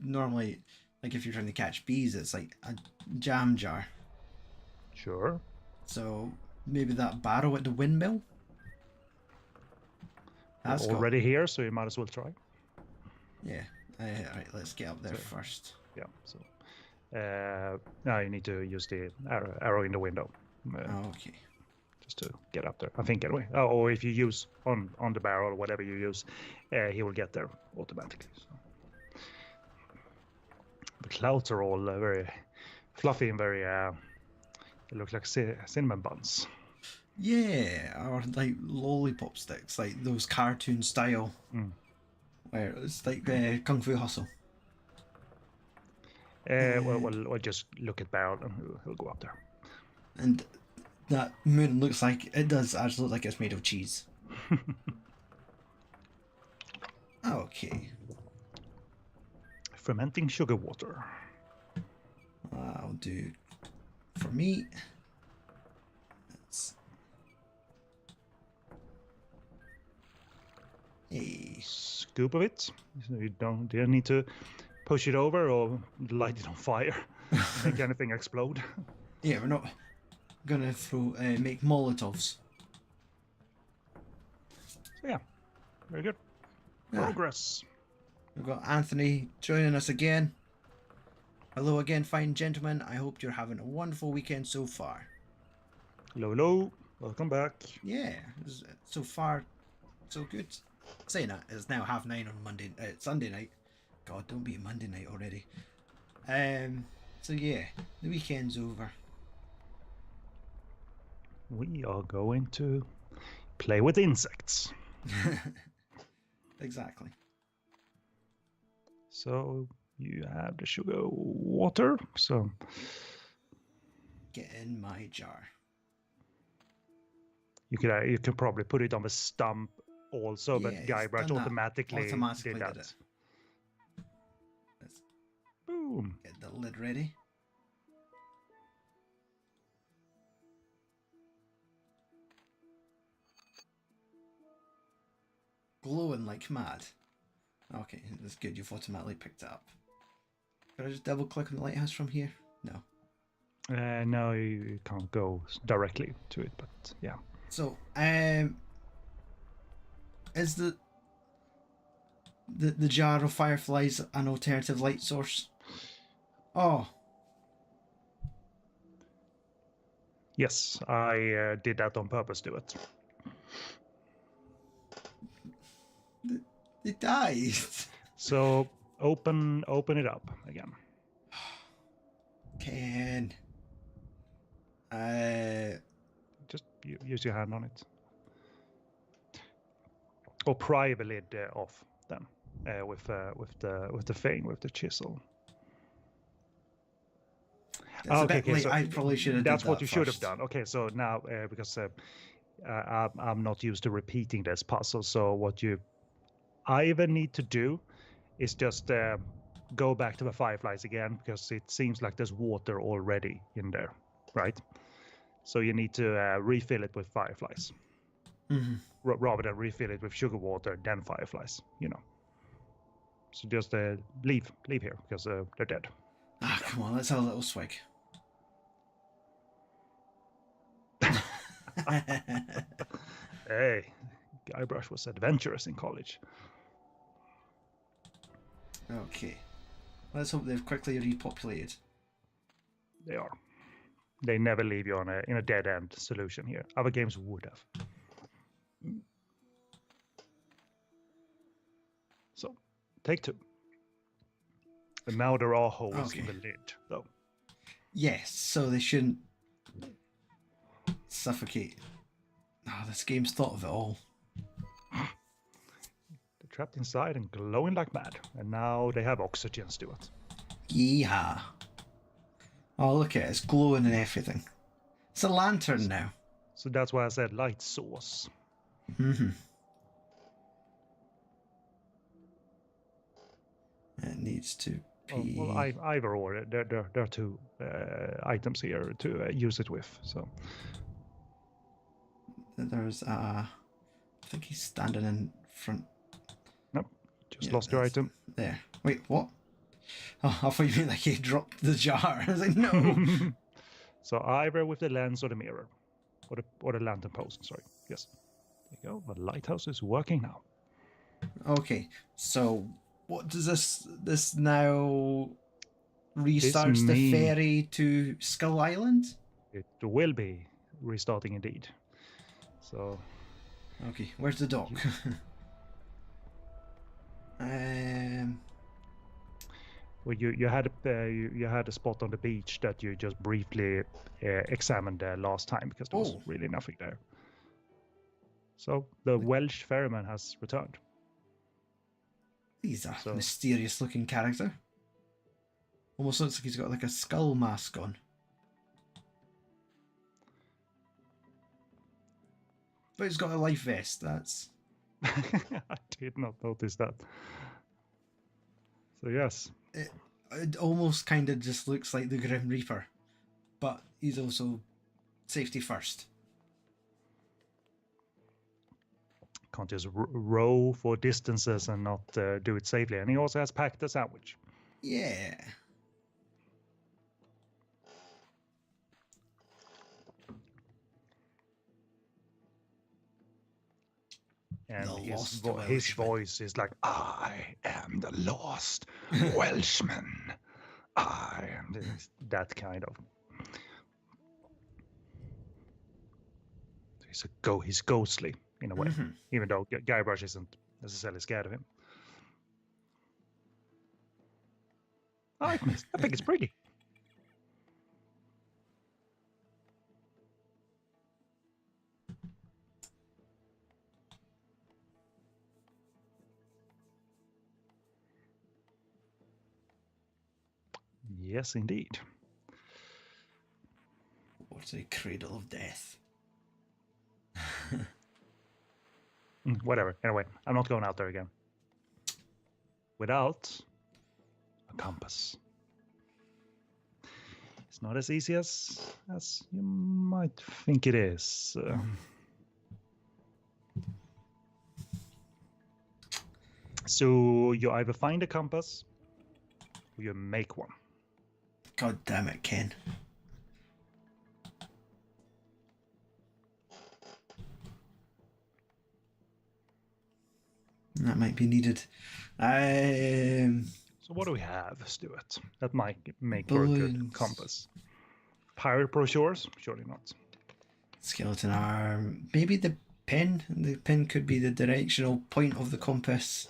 normally, like if you're trying to catch bees, it's like a jam jar. Sure. So maybe that barrel at the windmill. That's already here, so you might as well try. Yeah. Right, let's get up there first. Yeah. So now you need to use the arrow in the window. Okay. Just to get up there, I think anyway. Or if you use on the barrel or whatever you use, he will get there automatically. So. The clouds are all very fluffy and very. They look like cinnamon buns. Yeah, or like lollipop sticks, like those cartoon style, where it's like Kung Fu Hustle. We'll just look at Barrel and he'll go up there. And that moon looks like it does actually look like it's made of cheese. Okay. Fermenting sugar water. I'll do for me. It's a scoop of it. So you don't need to push it over or light it on fire. Make anything explode. Yeah, we're not gonna make Molotovs. So yeah, very good. Progress. We've got Anthony joining us again. Hello again, fine gentlemen. I hope you're having a wonderful weekend so far. Hello. Welcome back. Yeah, so far, so good. Saying that, it's now 9:30 on Sunday night. God, don't be Monday night already. So yeah, the weekend's over. We are going to play with insects. Exactly. So you have the sugar water. So get in my jar. You could probably put it on the stump also, but Guybrush automatically did that. Let's boom. Get the lid ready. Glowing like mad. Okay, that's good. You've automatically picked it up. Can I just double click on the lighthouse from here? No. No, you can't go directly to it, but yeah. So, is the jar of fireflies an alternative light source? Oh. Yes, I did that on purpose to it. It died. So open it up again. Ken. Just use your hand on it. Or pry the lid off then with the thing, with the chisel. Okay, so I probably should have. That's what you should have done. Okay, so now because I'm not used to repeating this puzzle, so what you either need to do is just go back to the fireflies again, because it seems like there's water already in there, right? So you need to refill it with fireflies. Mm-hmm. Rather than refill it with sugar water, then fireflies, So just leave here, because they're dead. Ah, come on, let's have a little swig. Hey, Guybrush was adventurous in college. Okay, let's hope they've quickly repopulated. They are. They never leave you in a dead end solution here. Other games would have. So, take 2. And now there are holes in the lid, though. Yes, so they shouldn't suffocate. Oh, this game's thought of it all. They're trapped inside and glowing like mad, and now they have oxygen, Stuart. Yeehaw. Oh, look at it, it's glowing and everything. It's a lantern now. So that's why I said light source. Mm-hmm. It needs to be... Well, either or. There are 2 items here to use it with, so... There's I think he's standing in front. Nope, just lost your item. There. Wait, what? Oh, I thought you meant like he dropped the jar. I was like, no. So either with the lens or the mirror, or the lantern post. Sorry. Yes. There you go. The lighthouse is working now. Okay. So what does this now restarts the ferry to Skull Island? It will be restarting indeed. So. Okay. Where's the dock? Well, you had you had a spot on the beach that you just briefly examined last time because there was really nothing there. So the Welsh ferryman has returned. He's a mysterious-looking character. Almost looks like he's got like a skull mask on. But he's got a life vest, that's... I did not notice that. So yes. It almost kind of just looks like the Grim Reaper. But he's also safety first. Can't just row for distances and not do it safely. And he also has packed a sandwich. Yeah. And his voice is like, I am the lost Welshman. I am that kind of. He's ghostly in a way, even though Guybrush isn't necessarily scared of him. I think it's pretty. Yes, indeed. What's a cradle of death? Whatever. Anyway, I'm not going out there again. Without a compass. It's not as easy as you might think it is. So you either find a compass or you make one. God damn it, Ken. That might be needed. So what do we have, Stuart? That might make for a good compass. Pirate brochures? Surely not. Skeleton arm. Maybe the pin. The pin could be the directional point of the compass.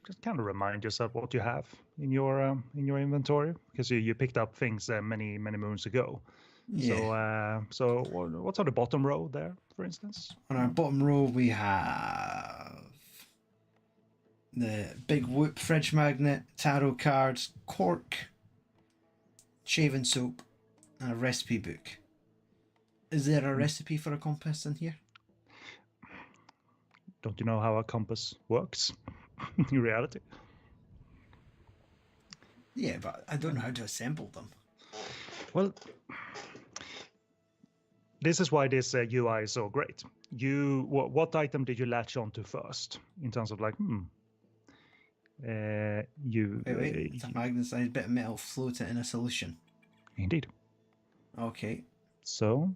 Just kind of remind yourself what you have in your inventory, because you picked up things many moons ago. Yeah. So what's on the bottom row there, for instance? On our bottom row we have the big whoop fridge magnet, tarot cards, cork, shaving soap, and a recipe book. Is there a recipe for a compass in here? Don't you know how a compass works in reality? Yeah, but I don't know how to assemble them. Well, this is why this UI is so great. What item did you latch onto first in terms of like, Wait, it's a magnetized bit of metal floating in a solution. Indeed. Okay. So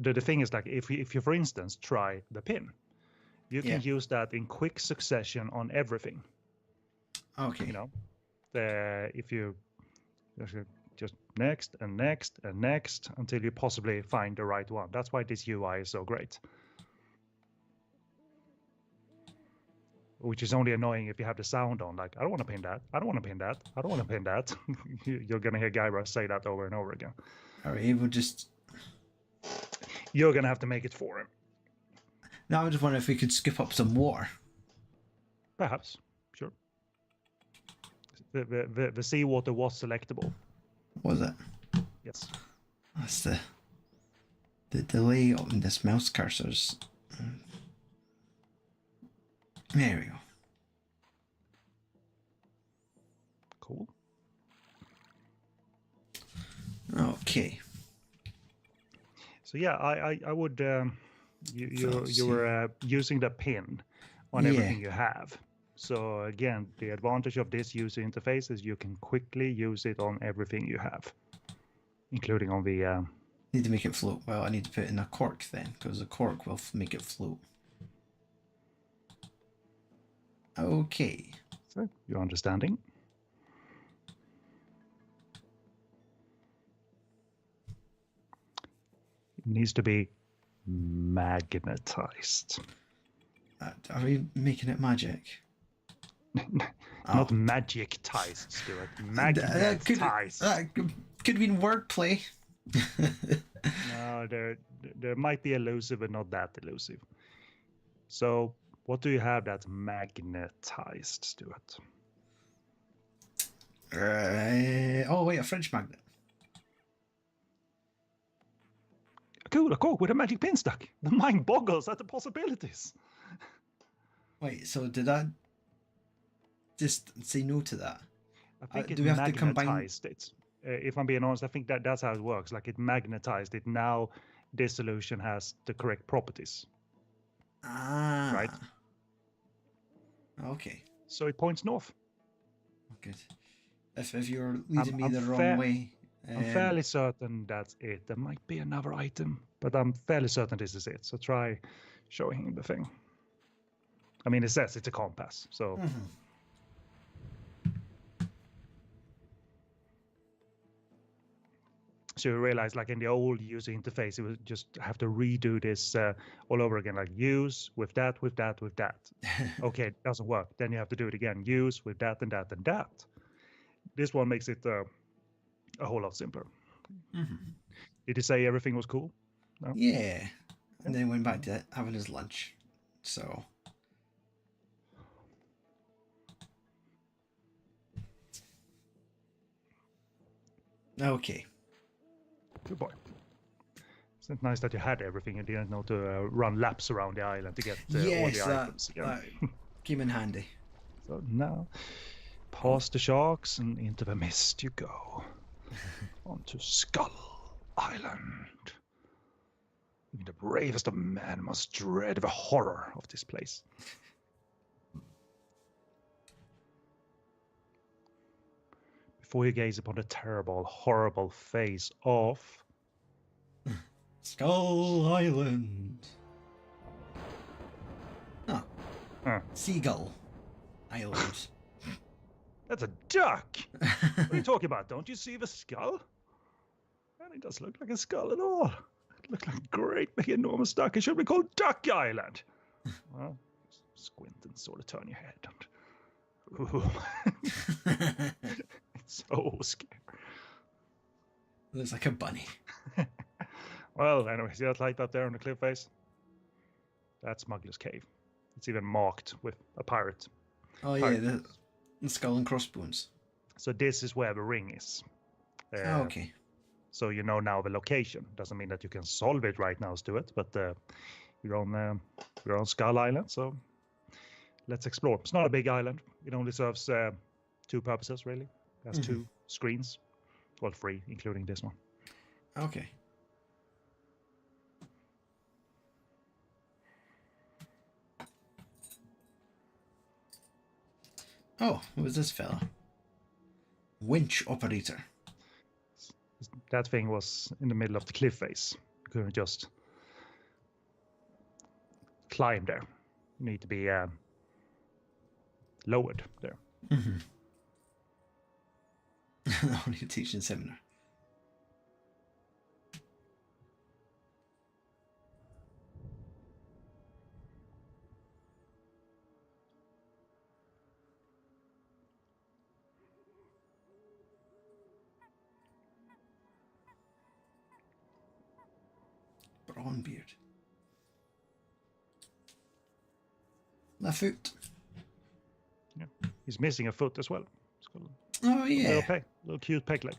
the thing is, like, if you for instance try the pin, you can use that in quick succession on everything. Okay. You know, if you just next and next and next until you possibly find the right one. That's why this UI is so great. Which is only annoying if you have the sound on. Like, I don't want to pin that. I don't want to pin that. I don't want to pin that. You're gonna hear Guybrush say that over and over again. Are we able just? You're gonna have to make it for him. Now I just wonder if we could scoop up some water. Perhaps, sure. The seawater was selectable. Was it? Yes. That's the delay on this mouse cursor's. There we go. Cool. Okay. So yeah, I would. You were using the pin on everything you have. So again, the advantage of this user interface is you can quickly use it on everything you have, including on the. Need to make it float. Well, I need to put in a cork then, because the cork will make it float. Okay. So you're understanding. It needs to be magnetized. Are we making it magic? Not magic-tized, Stuart. Magnetized. That could have been wordplay. No, there might be elusive, but not that elusive. So, what do you have that's magnetized, Stuart? Oh wait, a fridge magnet. Cool, a cork with a magic pin stuck. The mind boggles at the possibilities. Wait, so did I just say no to that? I think it do we have to combine? magnetized it. If I'm being honest, I think that's how it works. Like it magnetized it. Now this solution has the correct properties. Ah. Right? Okay. So it points north. Good. If you're leading me the wrong way. I'm fairly certain that's it. There might be another item, but I'm fairly certain this is it. So try showing him the thing. I mean, it says it's a compass, so... So you realize, like in the old user interface, it would just have to redo this all over again, like use with that, with that, with that. Okay, it doesn't work. Then you have to do it again. Use with that and that and that. This one makes it a whole lot simpler. Did he say everything was cool? No? Yeah. And then went back to having his lunch. So... Okay. Good boy. Isn't it nice that you had everything and didn't know to run laps around the island to get all the items again? That came in handy. So now, past the sharks and into the mist you go. Onto Skull Island. Even the bravest of men must dread the horror of this place. Before you gaze upon the terrible, horrible face of... Skull Island. Oh. Seagull Island. That's a duck! What are you talking about? Don't you see the skull? And it doesn't look like a skull at all. It looks like a great big enormous duck. It should be called Duck Island. Well, squint and sort of turn your head. Ooh. It's so scary. Looks like a bunny. Well, anyway, see that light up there on the cliff face? That's Smuggler's Cave. It's even marked with a pirate. Oh yeah, the skull and crossbones. So this is where the ring is. Okay. So you know now the location. Doesn't mean that you can solve it right now, Stuart, but you're on Skull Island, so let's explore. It's not a big island. It only serves two purposes, really. It has two screens. Well, 3, including this one. Okay. Oh, who is this fella? Winch operator. That thing was in the middle of the cliff face. You couldn't just climb there. You need to be lowered there. Only a teaching seminar. Brawnbeard. A foot. Yeah. He's missing a foot as well. Oh yeah. Little cute peg leg.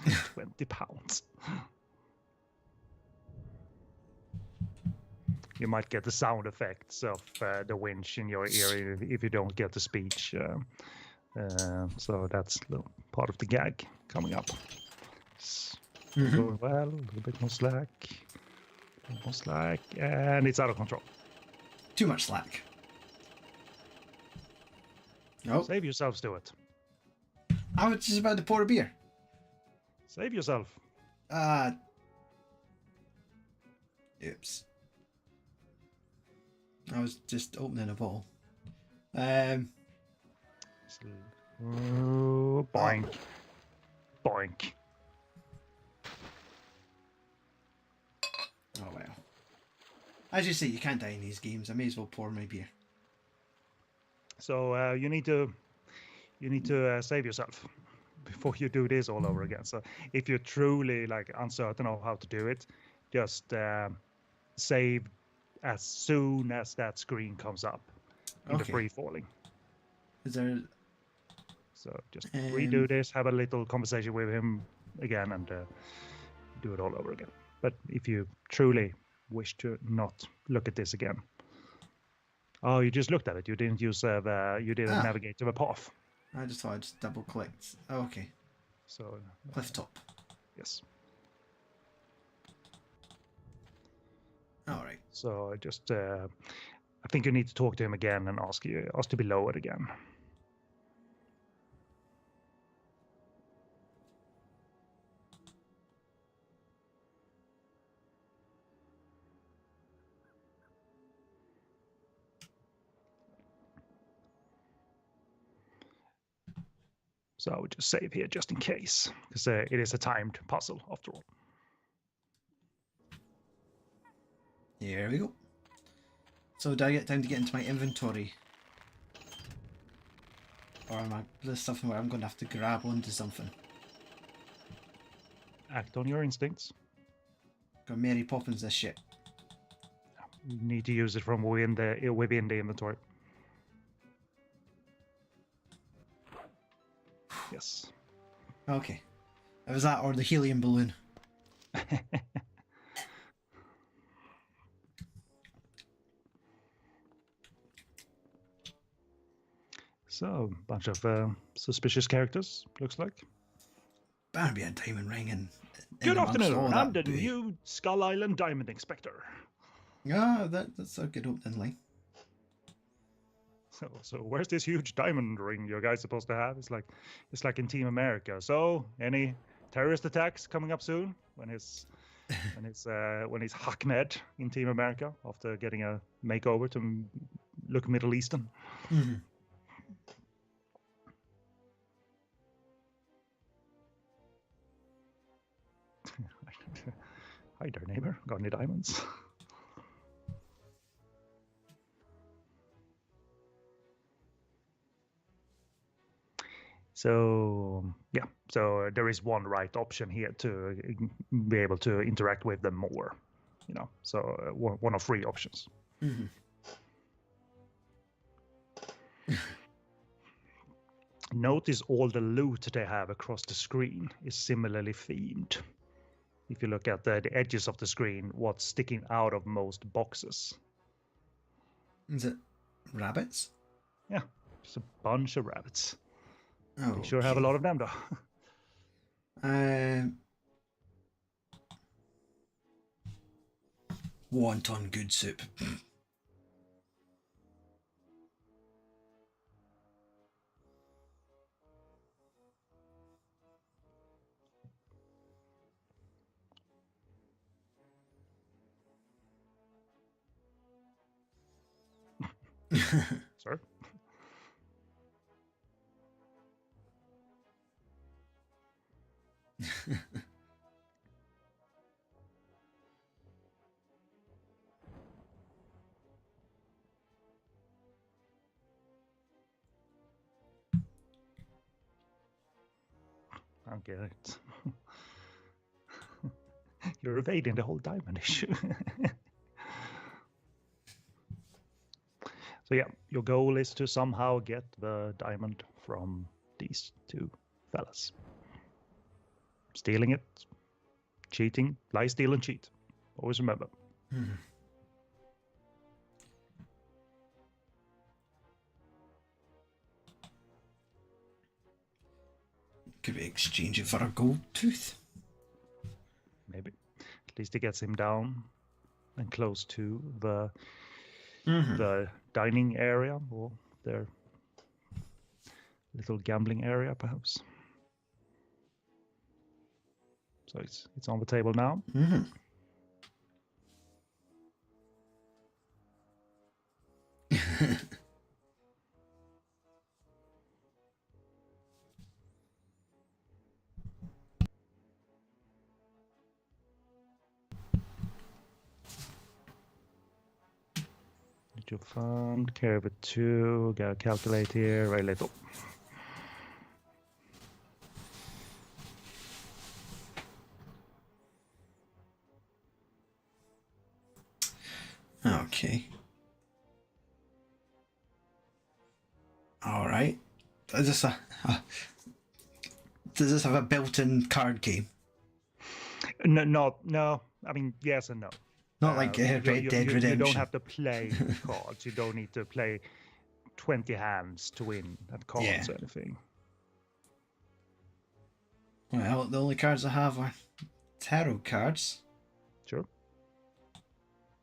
£20. You might get the sound effects of the winch in your ear if you don't get the speech. So that's a little part of the gag coming up. Going well, a little bit more slack. And it's out of control. Too much slack. Oh. Save yourself, Stuart. I was just about to pour a beer. Save yourself. Oops. I was just opening a bottle. Boink. Boink. As you say, you can't die in these games. I may as well pour my beer. So you need to save yourself before you do this all over again. So if you're truly like uncertain of how to do it, just save as soon as that screen comes up in the free falling. Is there? So just redo this, have a little conversation with him again, and do it all over again. But if you truly wish to not look at this again, oh, you just looked at it. You didn't use you didn't navigate to the path. I just thought I just double clicked. Oh, okay. So cliff top. Yes. All right. So just I think you need to talk to him again and ask to be lowered again. So I would just save here just in case, because it is a timed puzzle after all. Here we go. So do I get time to get into my inventory? Or am I there's something where I'm going to have to grab onto something? Act on your instincts. Got Mary Poppins this shit. You need to use it from within the inventory. Yes. Okay. It was that or the helium balloon. So, a bunch of suspicious characters, looks like. Better be a diamond ring and... Good afternoon, I'm the new Skull Island Diamond Inspector. Yeah, that's a good opening line. So where's this huge diamond ring you guys supposed to have? It's like in Team America. So, any terrorist attacks coming up soon? When he's Ahmed in Team America after getting a makeover to look Middle Eastern. Mm-hmm. Hi there, neighbor. Got any diamonds? So yeah, so there is one right option here to be able to interact with them more, you know. So one of three options. Mm-hmm. Notice all the loot they have across the screen is similarly themed. If you look at the edges of the screen, what's sticking out of most boxes? Is it rabbits? Yeah, just a bunch of rabbits. Oh, they sure have a lot of them, though. Wonton good soup. Sorry. I don't get it. You're evading the whole diamond issue. So yeah, your goal is to somehow get the diamond from these two fellas. Stealing it, cheating, lie, steal, and cheat. Always remember. Mm-hmm. Could we exchange it for a gold tooth? Maybe. At least it gets him down and close to the dining area or their little gambling area, perhaps. So it's on the table now. Mm-hmm. Mutual fund, carry over 2, got a calculate here, very little. Okay. All right. Does this have a built-in card game? No. I mean, yes and no. Not like Red Dead Redemption. You don't have to play with cards. You don't need to play 20 hands to win at cards or anything. Well, the only cards I have are tarot cards. Sure.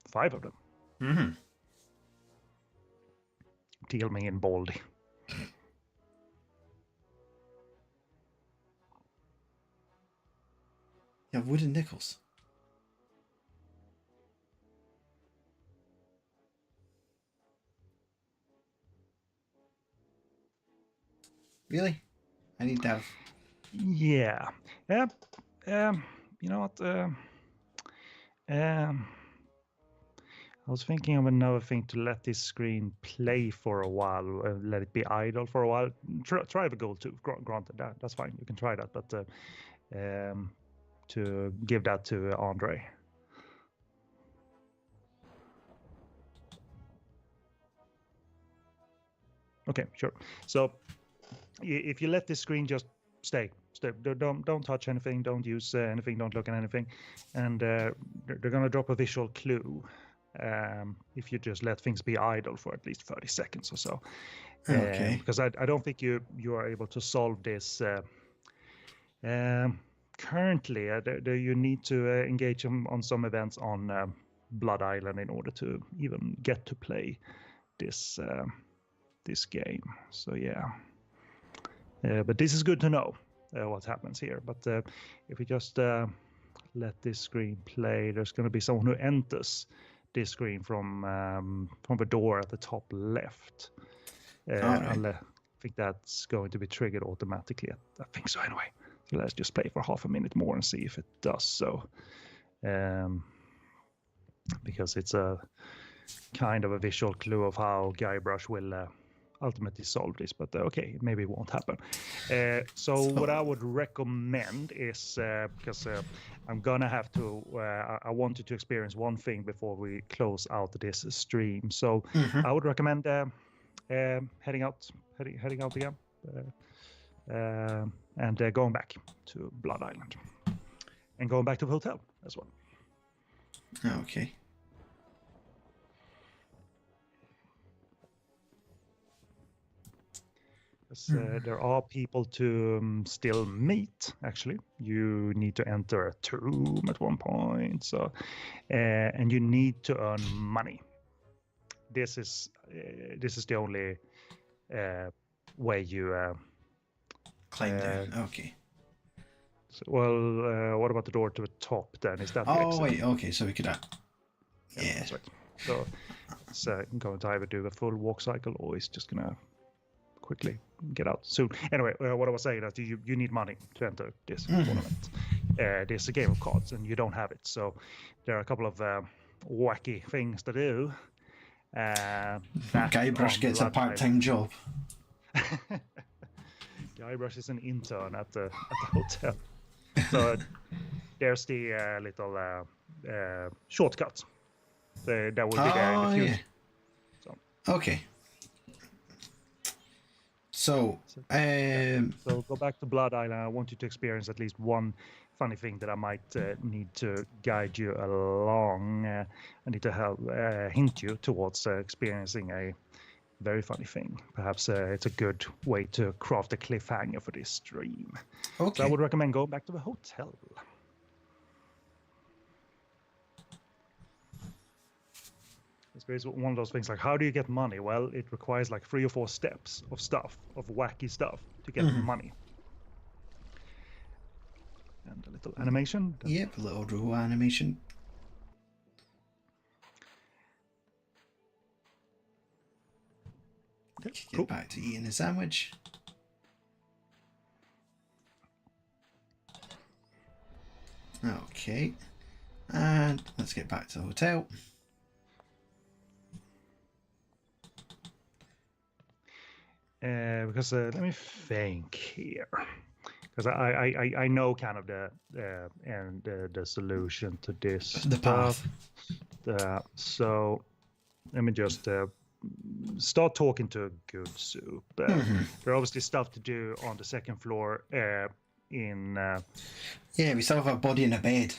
5 of them. Mm-hmm. Deal me in Baldy. You have wooden nickels. Really? I need to have... Yeah. You know what? I was thinking of another thing to let this screen play for a while, let it be idle for a while. Try the goal too. Granted, that's fine. You can try that, but to give that to Andre. Okay, sure. So if you let this screen just stay, don't touch anything, don't use anything, don't look at anything, and they're gonna drop a visual clue. If you just let things be idle for at least 30 seconds or so. Okay. Because I don't think you are able to solve this currently. You need to engage on some events on Blood Island in order to even get to play this game. So yeah. But this is good to know what happens here. But if we just let this screen play, there's going to be someone who enters this screen from the door at the top left. Right. I think that's going to be triggered automatically. I think so anyway. So let's just play for half a minute more and see if it does so. Because it's a kind of a visual clue of how Guybrush will ultimately solve this, but okay, maybe it won't happen. So what I would recommend is, because I'm gonna have to, I wanted to experience one thing before we close out this stream. So I would recommend heading out again and going back to Blood Island and going back to the hotel as well. Okay. There are people to still meet. Actually, you need to enter a tomb at one point. So, and you need to earn money. This is the only way you climb down. Okay. So, well, what about the door to the top then? Is that the exit? Wait. Okay, so we could. Yeah. That's right. So it's going to either do a full walk cycle or it's just gonna quickly get out soon. Anyway, what I was saying is you need money to enter this tournament. This is a game of cards and you don't have it. So there are a couple of wacky things to do. Guybrush gets a part-time job. Guybrush is an intern at the hotel. So there's the little shortcut. That will be there in the future. Yeah. So. Okay. So go back to Blood Island. I want you to experience at least one funny thing that I might need to guide you along. I need to help hint you towards experiencing a very funny thing. Perhaps it's a good way to craft a cliffhanger for this stream. Okay. So I would recommend going back to the hotel. It's one of those things like, how do you get money? Well, it requires like 3 or 4 steps of wacky stuff to get money. And a little animation. Yep, a little draw animation. Get back to eating a sandwich. Okay. And let's get back to the hotel. Because let me think here. Because I know kind of the solution to this. The path. So let me just start talking to Good Soup. There are obviously stuff to do on the second floor. We still have a body in a bed.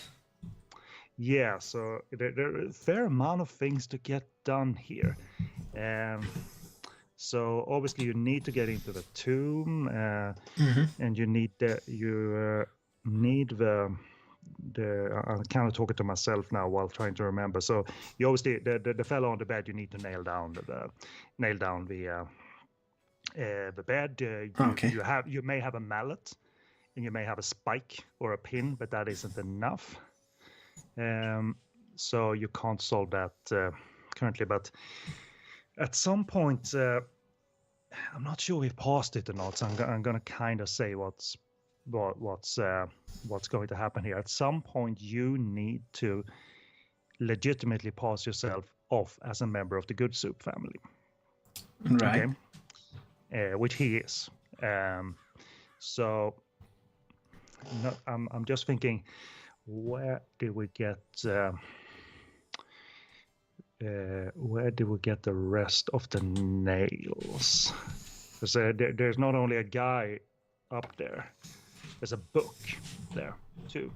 Yeah, so there are a fair amount of things to get done here. So obviously you need to get into the tomb, and you need the I'm kind of talking to myself now while trying to remember. So you obviously the fellow on the bed, you need to nail down the bed. You may have a mallet, and you may have a spike or a pin, but that isn't enough. So you can't solve that currently, but at some point, I'm not sure we've passed it or not. So I'm going to kind of say what's going to happen here. At some point, you need to legitimately pass yourself off as a member of the Good Soup family, right? Okay? Which he is. So I'm just thinking, where did we get the rest of the nails? Because there's not only a guy up there, there's a book there too.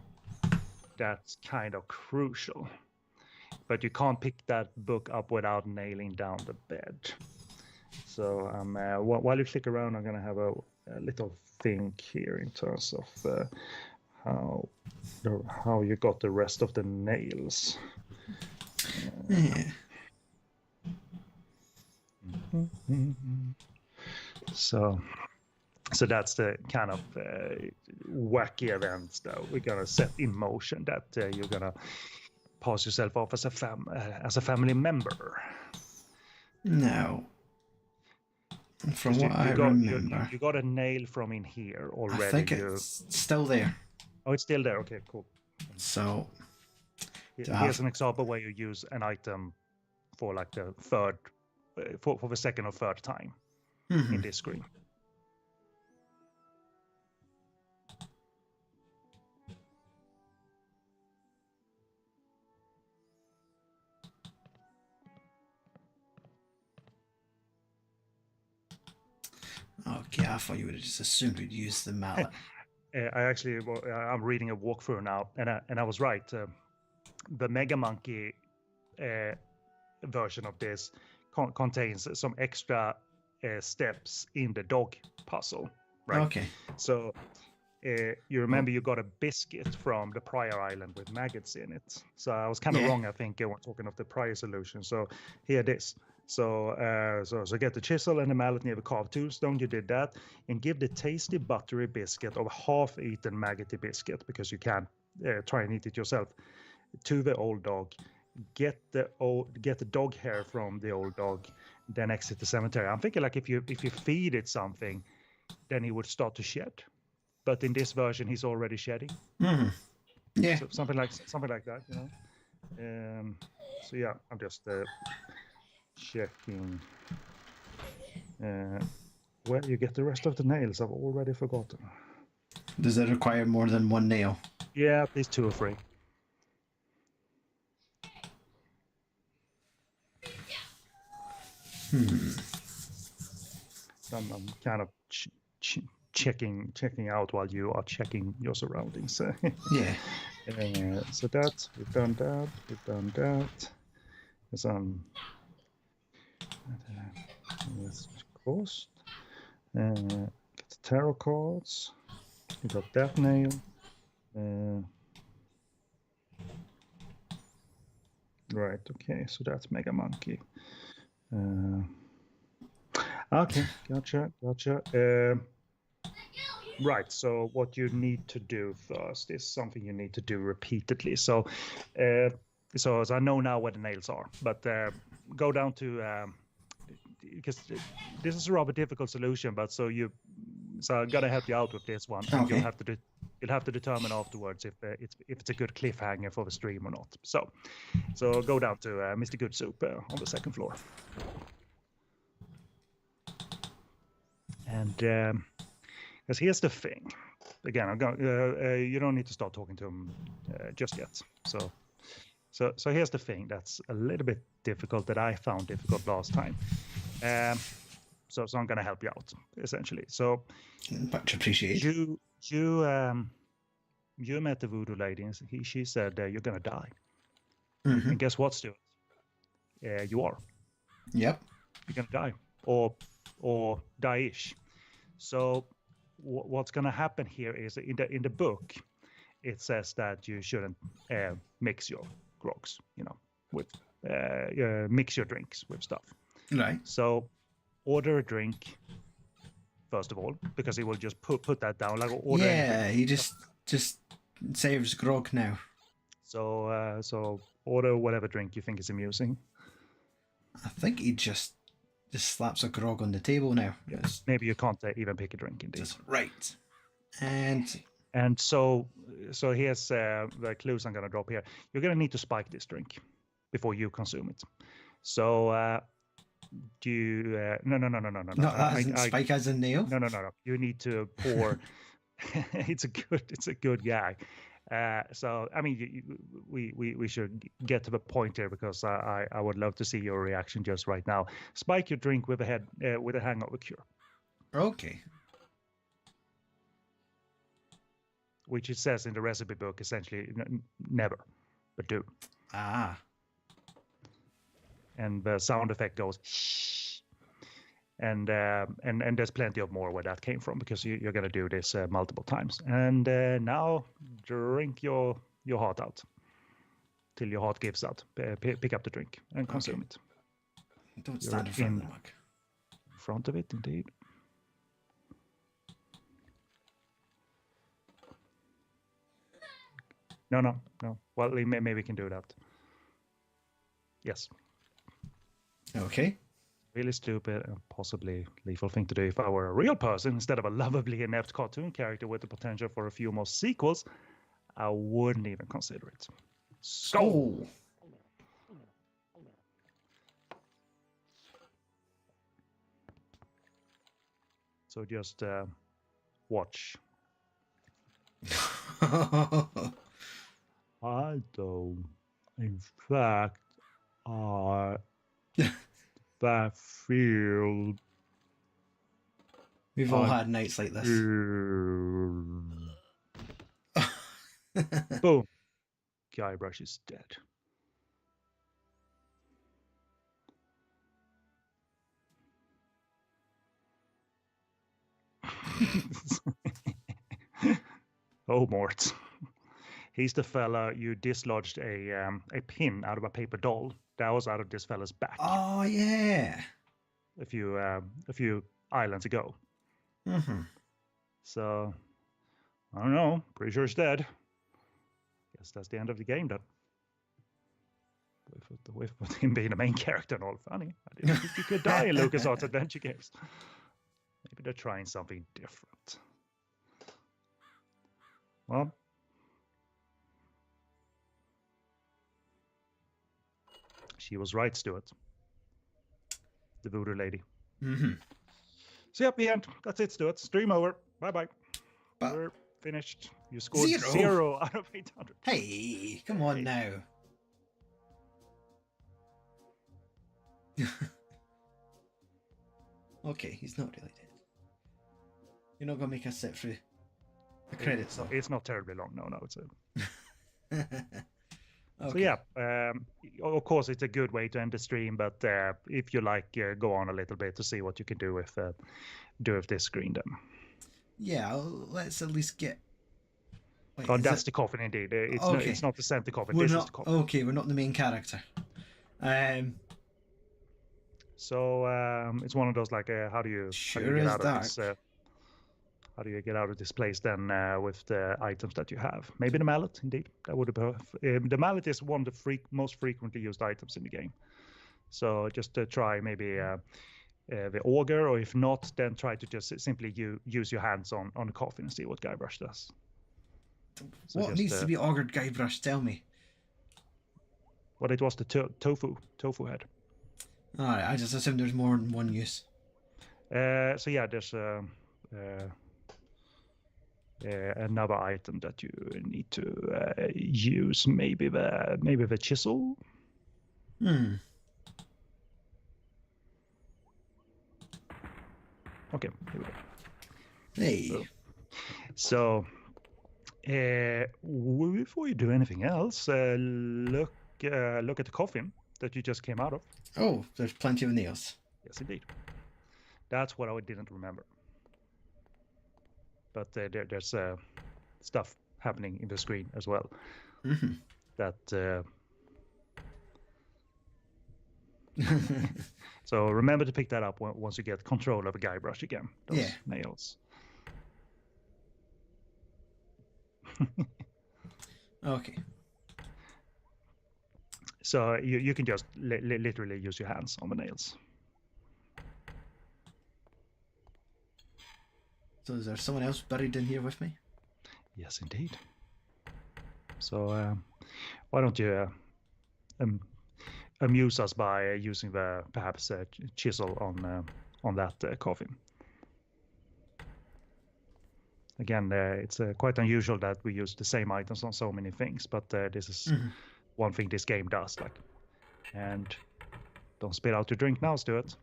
That's kind of crucial. But you can't pick that book up without nailing down the bed. So while you click around, I'm gonna have a little think here in terms of how you got the rest of the nails. So that's the kind of wacky events that we're gonna set in motion. That you're gonna pass yourself off as a family member. No. From what I remember, you got a nail from in here already. I think it's still there. Oh, it's still there. Okay, cool. So here's an example where you use an item for like the third, for the second or third time in this screen. Okay, I thought you would have just assumed we'd use the mallet. I'm reading a walkthrough now, and I was right. The Mega Monkey version of this contains some extra steps in the dog puzzle, right? Okay. So you remember you got a biscuit from the prior island with maggots in it. So I was kind of wrong, I think, when talking of the prior solution. So here it is. So get the chisel and the mallet near the carved tombstone. You did that, and give the tasty buttery biscuit of a half-eaten maggoty biscuit, because you can try and eat it yourself, to the old dog. Get the dog hair from the old dog, then exit the cemetery. I'm thinking like if you feed it something, then he would start to shed. But in this version, he's already shedding. Mm-hmm. Yeah. So something like that, you know. So yeah, I'm just checking where you get the rest of the nails. I've already forgotten. Does it require more than one nail? Yeah, at least 2 or 3. I'm kind of checking out while you are checking your surroundings. Yeah. So that we've done that. Let's cost. Get the tarot cards. We got that nail. Right. Okay. So that's Mega Monkey. Okay. Gotcha. Right. So what you need to do first is something you need to do repeatedly. So I know now where the nails are, but go down to because this is a rather difficult solution, but so I'm gonna help you out with this one. Okay. You'll have to determine afterwards if it's a good cliffhanger for the stream or not. So go down to Mr. Good Soup on the second floor. And because here's the thing. Again, you don't need to start talking to him just yet. So here's the thing that's a little bit difficult that I found difficult last time. So I'm going to help you out, essentially. So much appreciated. You met the voodoo lady, and she said you're going to die. Mm-hmm. And guess what, Stuart? You are. Yep. You're going to die, or die-ish. So what's going to happen here is in the book, it says that you shouldn't mix your grogs, with mix your drinks with stuff. Right. So order a drink first of all, because he will just put that down. Like order anything. He just saves grog now. So order whatever drink you think is amusing. I think he just slaps a grog on the table now. Yeah. Maybe you can't even pick a drink indeed. Just right. And so here's the clues I'm going to drop here. You're going to need to spike this drink before you consume it. So do you no. spike as in nail? No. You need to pour. it's a good gag. So I mean, we should get to the point here, because I would love to see your reaction just right now. Spike your drink with a hangover cure. Okay. Which it says in the recipe book, essentially never, but do. Ah. And the sound effect goes shh. And there's plenty of more where that came from, because you're going to do this multiple times. And now drink your heart out till your heart gives out. Pick up the drink and consume it. Don't stand in front of the mug. In front of it, indeed. No. Well, maybe we can do that. Yes. Okay. Really stupid and possibly lethal thing to do if I were a real person instead of a lovably inept cartoon character with the potential for a few more sequels. I wouldn't even consider it. Skull. So just watch. I don't. In fact, that field. We've all had nights like this. Boom. Guybrush is dead. Oh, Mort. He's the fella you dislodged a pin out of a paper doll. That was out of this fella's back. Oh yeah. A few islands ago. Mm-hmm. So I don't know. Pretty sure he's dead. Guess that's the end of the game then. With him being the main character and all. Funny. I didn't think you could die in LucasArts adventure games. Maybe they're trying something different. Well. She was right, Stuart. The voodoo lady. Mm-hmm. So yep, the end. That's it, Stuart. Stream over. Bye-bye. We're finished. You scored 0 out of 800. Hey, come on now. Okay, he's not really dead. You're not going to make us sit through the credits, though. It's not terribly long. No, it's a... Okay. So yeah, of course it's a good way to end the stream, but if you like, go on a little bit to see what you can do with this screen then. Yeah, let's at least get... Wait, that's the coffin indeed. It's not the center coffin. This is the coffin. Okay, we're not the main character. So it's one of those like, how do you get out of this? How do you get out of this place then with the items that you have? Maybe the mallet, indeed. That would be the mallet is one of the most frequently used items in the game. So just try maybe the auger, or if not, then try to just simply use your hands on the coffin and see what Guybrush does. So what needs to be augured, Guybrush? Tell me. Well, it was the tofu head. All right, I just assumed there's more than one use. So yeah, there's another item that you need to use. Maybe the chisel. Okay, here we go. Hey. So before you do anything else, look at the coffin that you just came out of. Oh, there's plenty of nails. Yes, indeed. That's what I didn't remember. But there's stuff happening in the screen as well. That. So remember to pick that up once you get control of a Guybrush again. Those nails. Okay. So you can just literally use your hands on the nails. So is there someone else buried in here with me? Yes, indeed. So why don't you amuse us by using the perhaps chisel on that coffin? Again, it's quite unusual that we use the same items on so many things, but this is one thing this game does. And don't spit out your drink now, Stuart.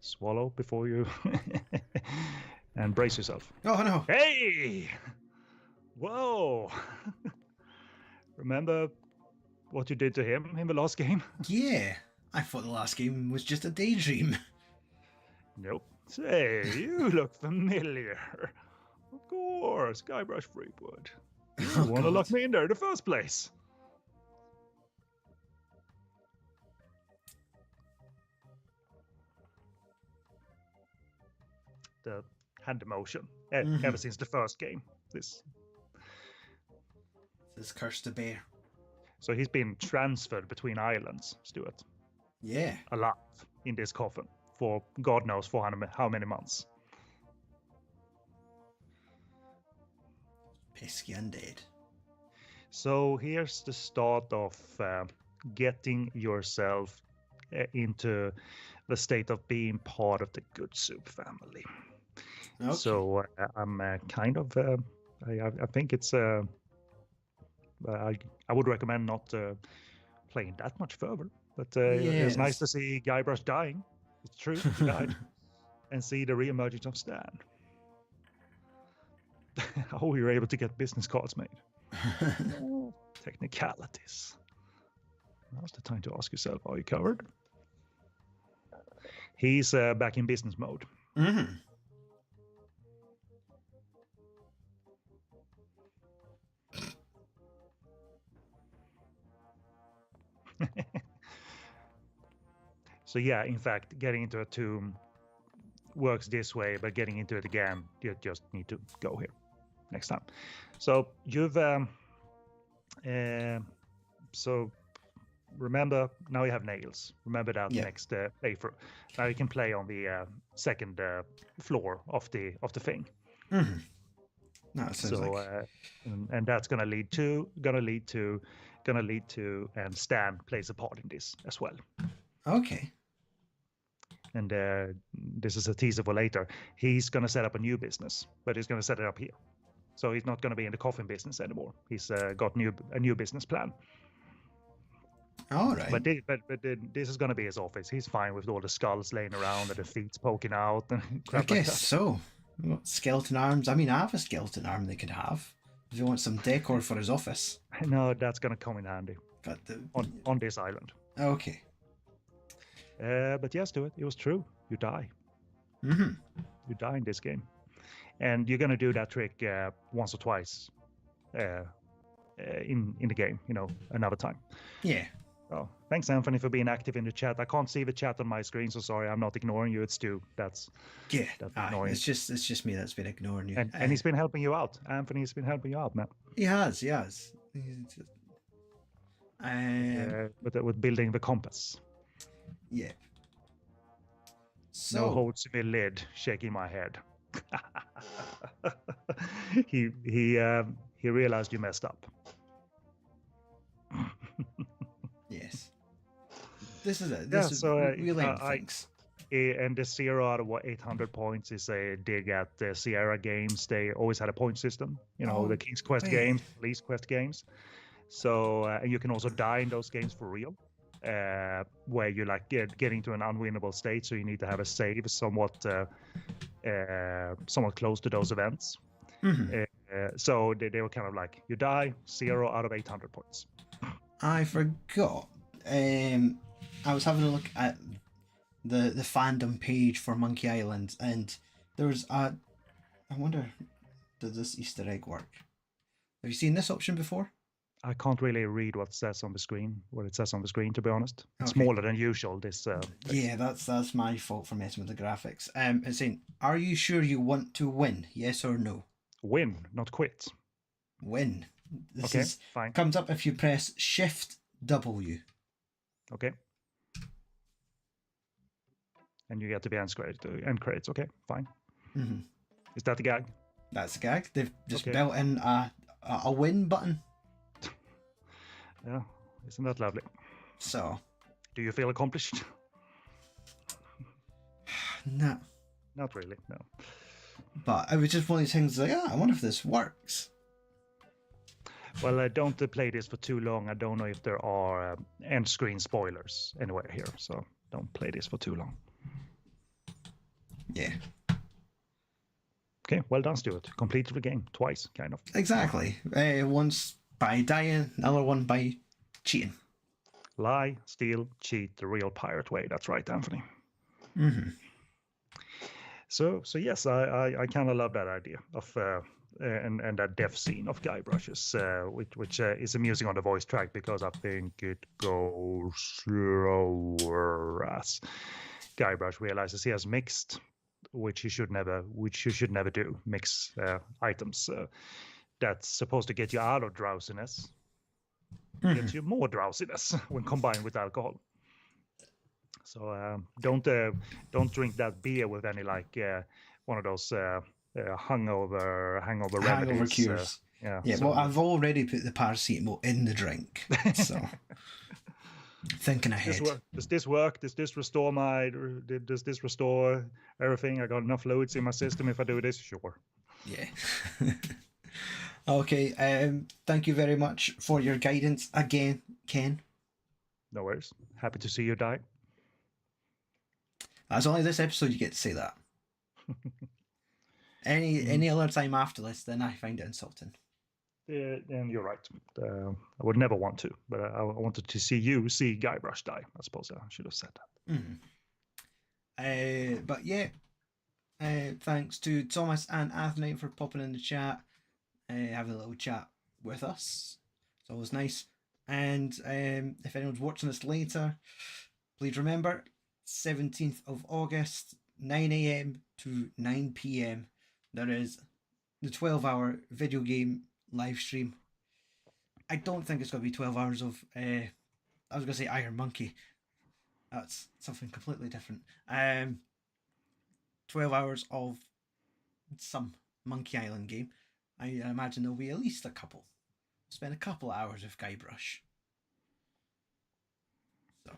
Swallow before you and brace yourself. Oh no! Hey! Whoa! Remember what you did to him in the last game? Yeah, I thought the last game was just a daydream. Nope. Say, you look familiar. Of course, Guybrush Threepwood. You want to lock me in there in the first place. The hand motion ever since the first game. This Curse the Bear. So he's been transferred between islands, Stuart. Yeah. Alive in this coffin for God knows for how many months. Pesky undead. So here's the start of getting yourself into the state of being part of the Good Soup family. Okay. So I'm kind of, I think it's, I would recommend not playing that much further. But it's nice to see Guybrush dying. It's true, he died. And see the re-emergence of Stan. How we were able to get business cards made. Technicalities. Now's the time to ask yourself, are you covered? He's back in business mode. So yeah, in fact, getting into a tomb works this way, but getting into it again, you just need to go here next time. So you've so remember, now you have nails. Remember that next playthrough. Now you can play on the second floor of the thing. No, so and that's gonna lead to, and Stan plays a part in this as well. Okay. And this is a teaser for later. He's gonna set up a new business, but he's gonna set it up here. So he's not gonna be in the coffin business anymore. He's got a new business plan. All right. But this is gonna be his office. He's fine with all the skulls laying around and the feet poking out and crap I guess so. Skeleton arms. I mean, I have a skeleton arm they could have. If you want some decor for his office. No, that's gonna come in handy. But on this island. Okay. But yes, do it. It was true. You die. You die in this game, and you're gonna do that trick once or twice in the game. Another time. Yeah. Oh, thanks, Anthony, for being active in the chat. I can't see the chat on my screen, so sorry. I'm not ignoring you. It's Stu. That's ignoring. It's just me that's been ignoring you. And he's been helping you out. Anthony's been helping you out, man. He has. With building the compass. Yeah. So no holds to the lid, shaking my head. He realized you messed up. Yes. This is it. This is really thanks. And the 0 out of 800 points is a dig at the Sierra games. They always had a point system, the King's Quest games, Police Quest games. So and you can also die in those games for real, where you like getting to an unwinnable state. So you need to have a save somewhat close to those events. So they were kind of like, you die, 0 out of 800 points. I forgot. I was having a look at the fandom page for Monkey Island, and there was I wonder, does this Easter egg work? Have you seen this option before? I can't really read what it says on the screen, to be honest. It's smaller than usual, this yeah, that's my fault for messing with the graphics. It's saying, are you sure you want to win? Yes or no? Win, not quit. Win. This okay, fine. Comes up if you press Shift W. Okay. And you get to the end credits. Okay, fine. Is that the gag? That's the gag. They've just built in a win button. Yeah, isn't that lovely? So, do you feel accomplished? No. Not really, no. But I was just one of these things like, I wonder if this works. Well, I don't play this for too long. I don't know if there are end screen spoilers anywhere here, so don't play this for too long. Yeah. Okay, well done, Stuart. Completed the game twice, kind of. Exactly. Once by dying, another one by cheating. Lie, steal, cheat, the real pirate way. That's right, Anthony. So yes, I kind of love that idea of and that death scene of Guybrush's, which is amusing on the voice track because I think it goes slower as Guybrush realizes he has mixed, which you should never do, mix items. That's supposed to get you out of drowsiness, gets you more drowsiness when combined with alcohol. So don't drink that beer with any like one of those hangover remedies. Cures. Yeah. Well, I've already put the paracetamol in the drink, so thinking ahead. Does this work? Does this restore everything? I got enough fluids in my system if I do this? Sure. Yeah. Okay. Thank you very much for your guidance again, Ken. No worries. Happy to see you die. That's only this episode you get to say that. Any other time after this, then I find it insulting. And you're right. I would never want to, but I wanted to see you see Guybrush die. I suppose I should have said that. But yeah, thanks to Thomas and Anthony for popping in the chat, having a little chat with us. It's always nice. And if anyone's watching this later, please remember 17th of August, 9 a.m. to 9 p.m. there is the 12-hour video game live stream. I don't think it's going to be 12 hours of I was going to say Iron Monkey. That's something completely different. 12 hours of some Monkey Island game. I imagine there'll be at least a couple. Spend a couple of hours with Guybrush. So,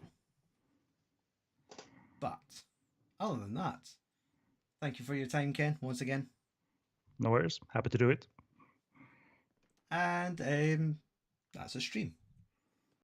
but other than that, thank you for your time, Ken, once again. No worries. Happy to do it. And that's a stream.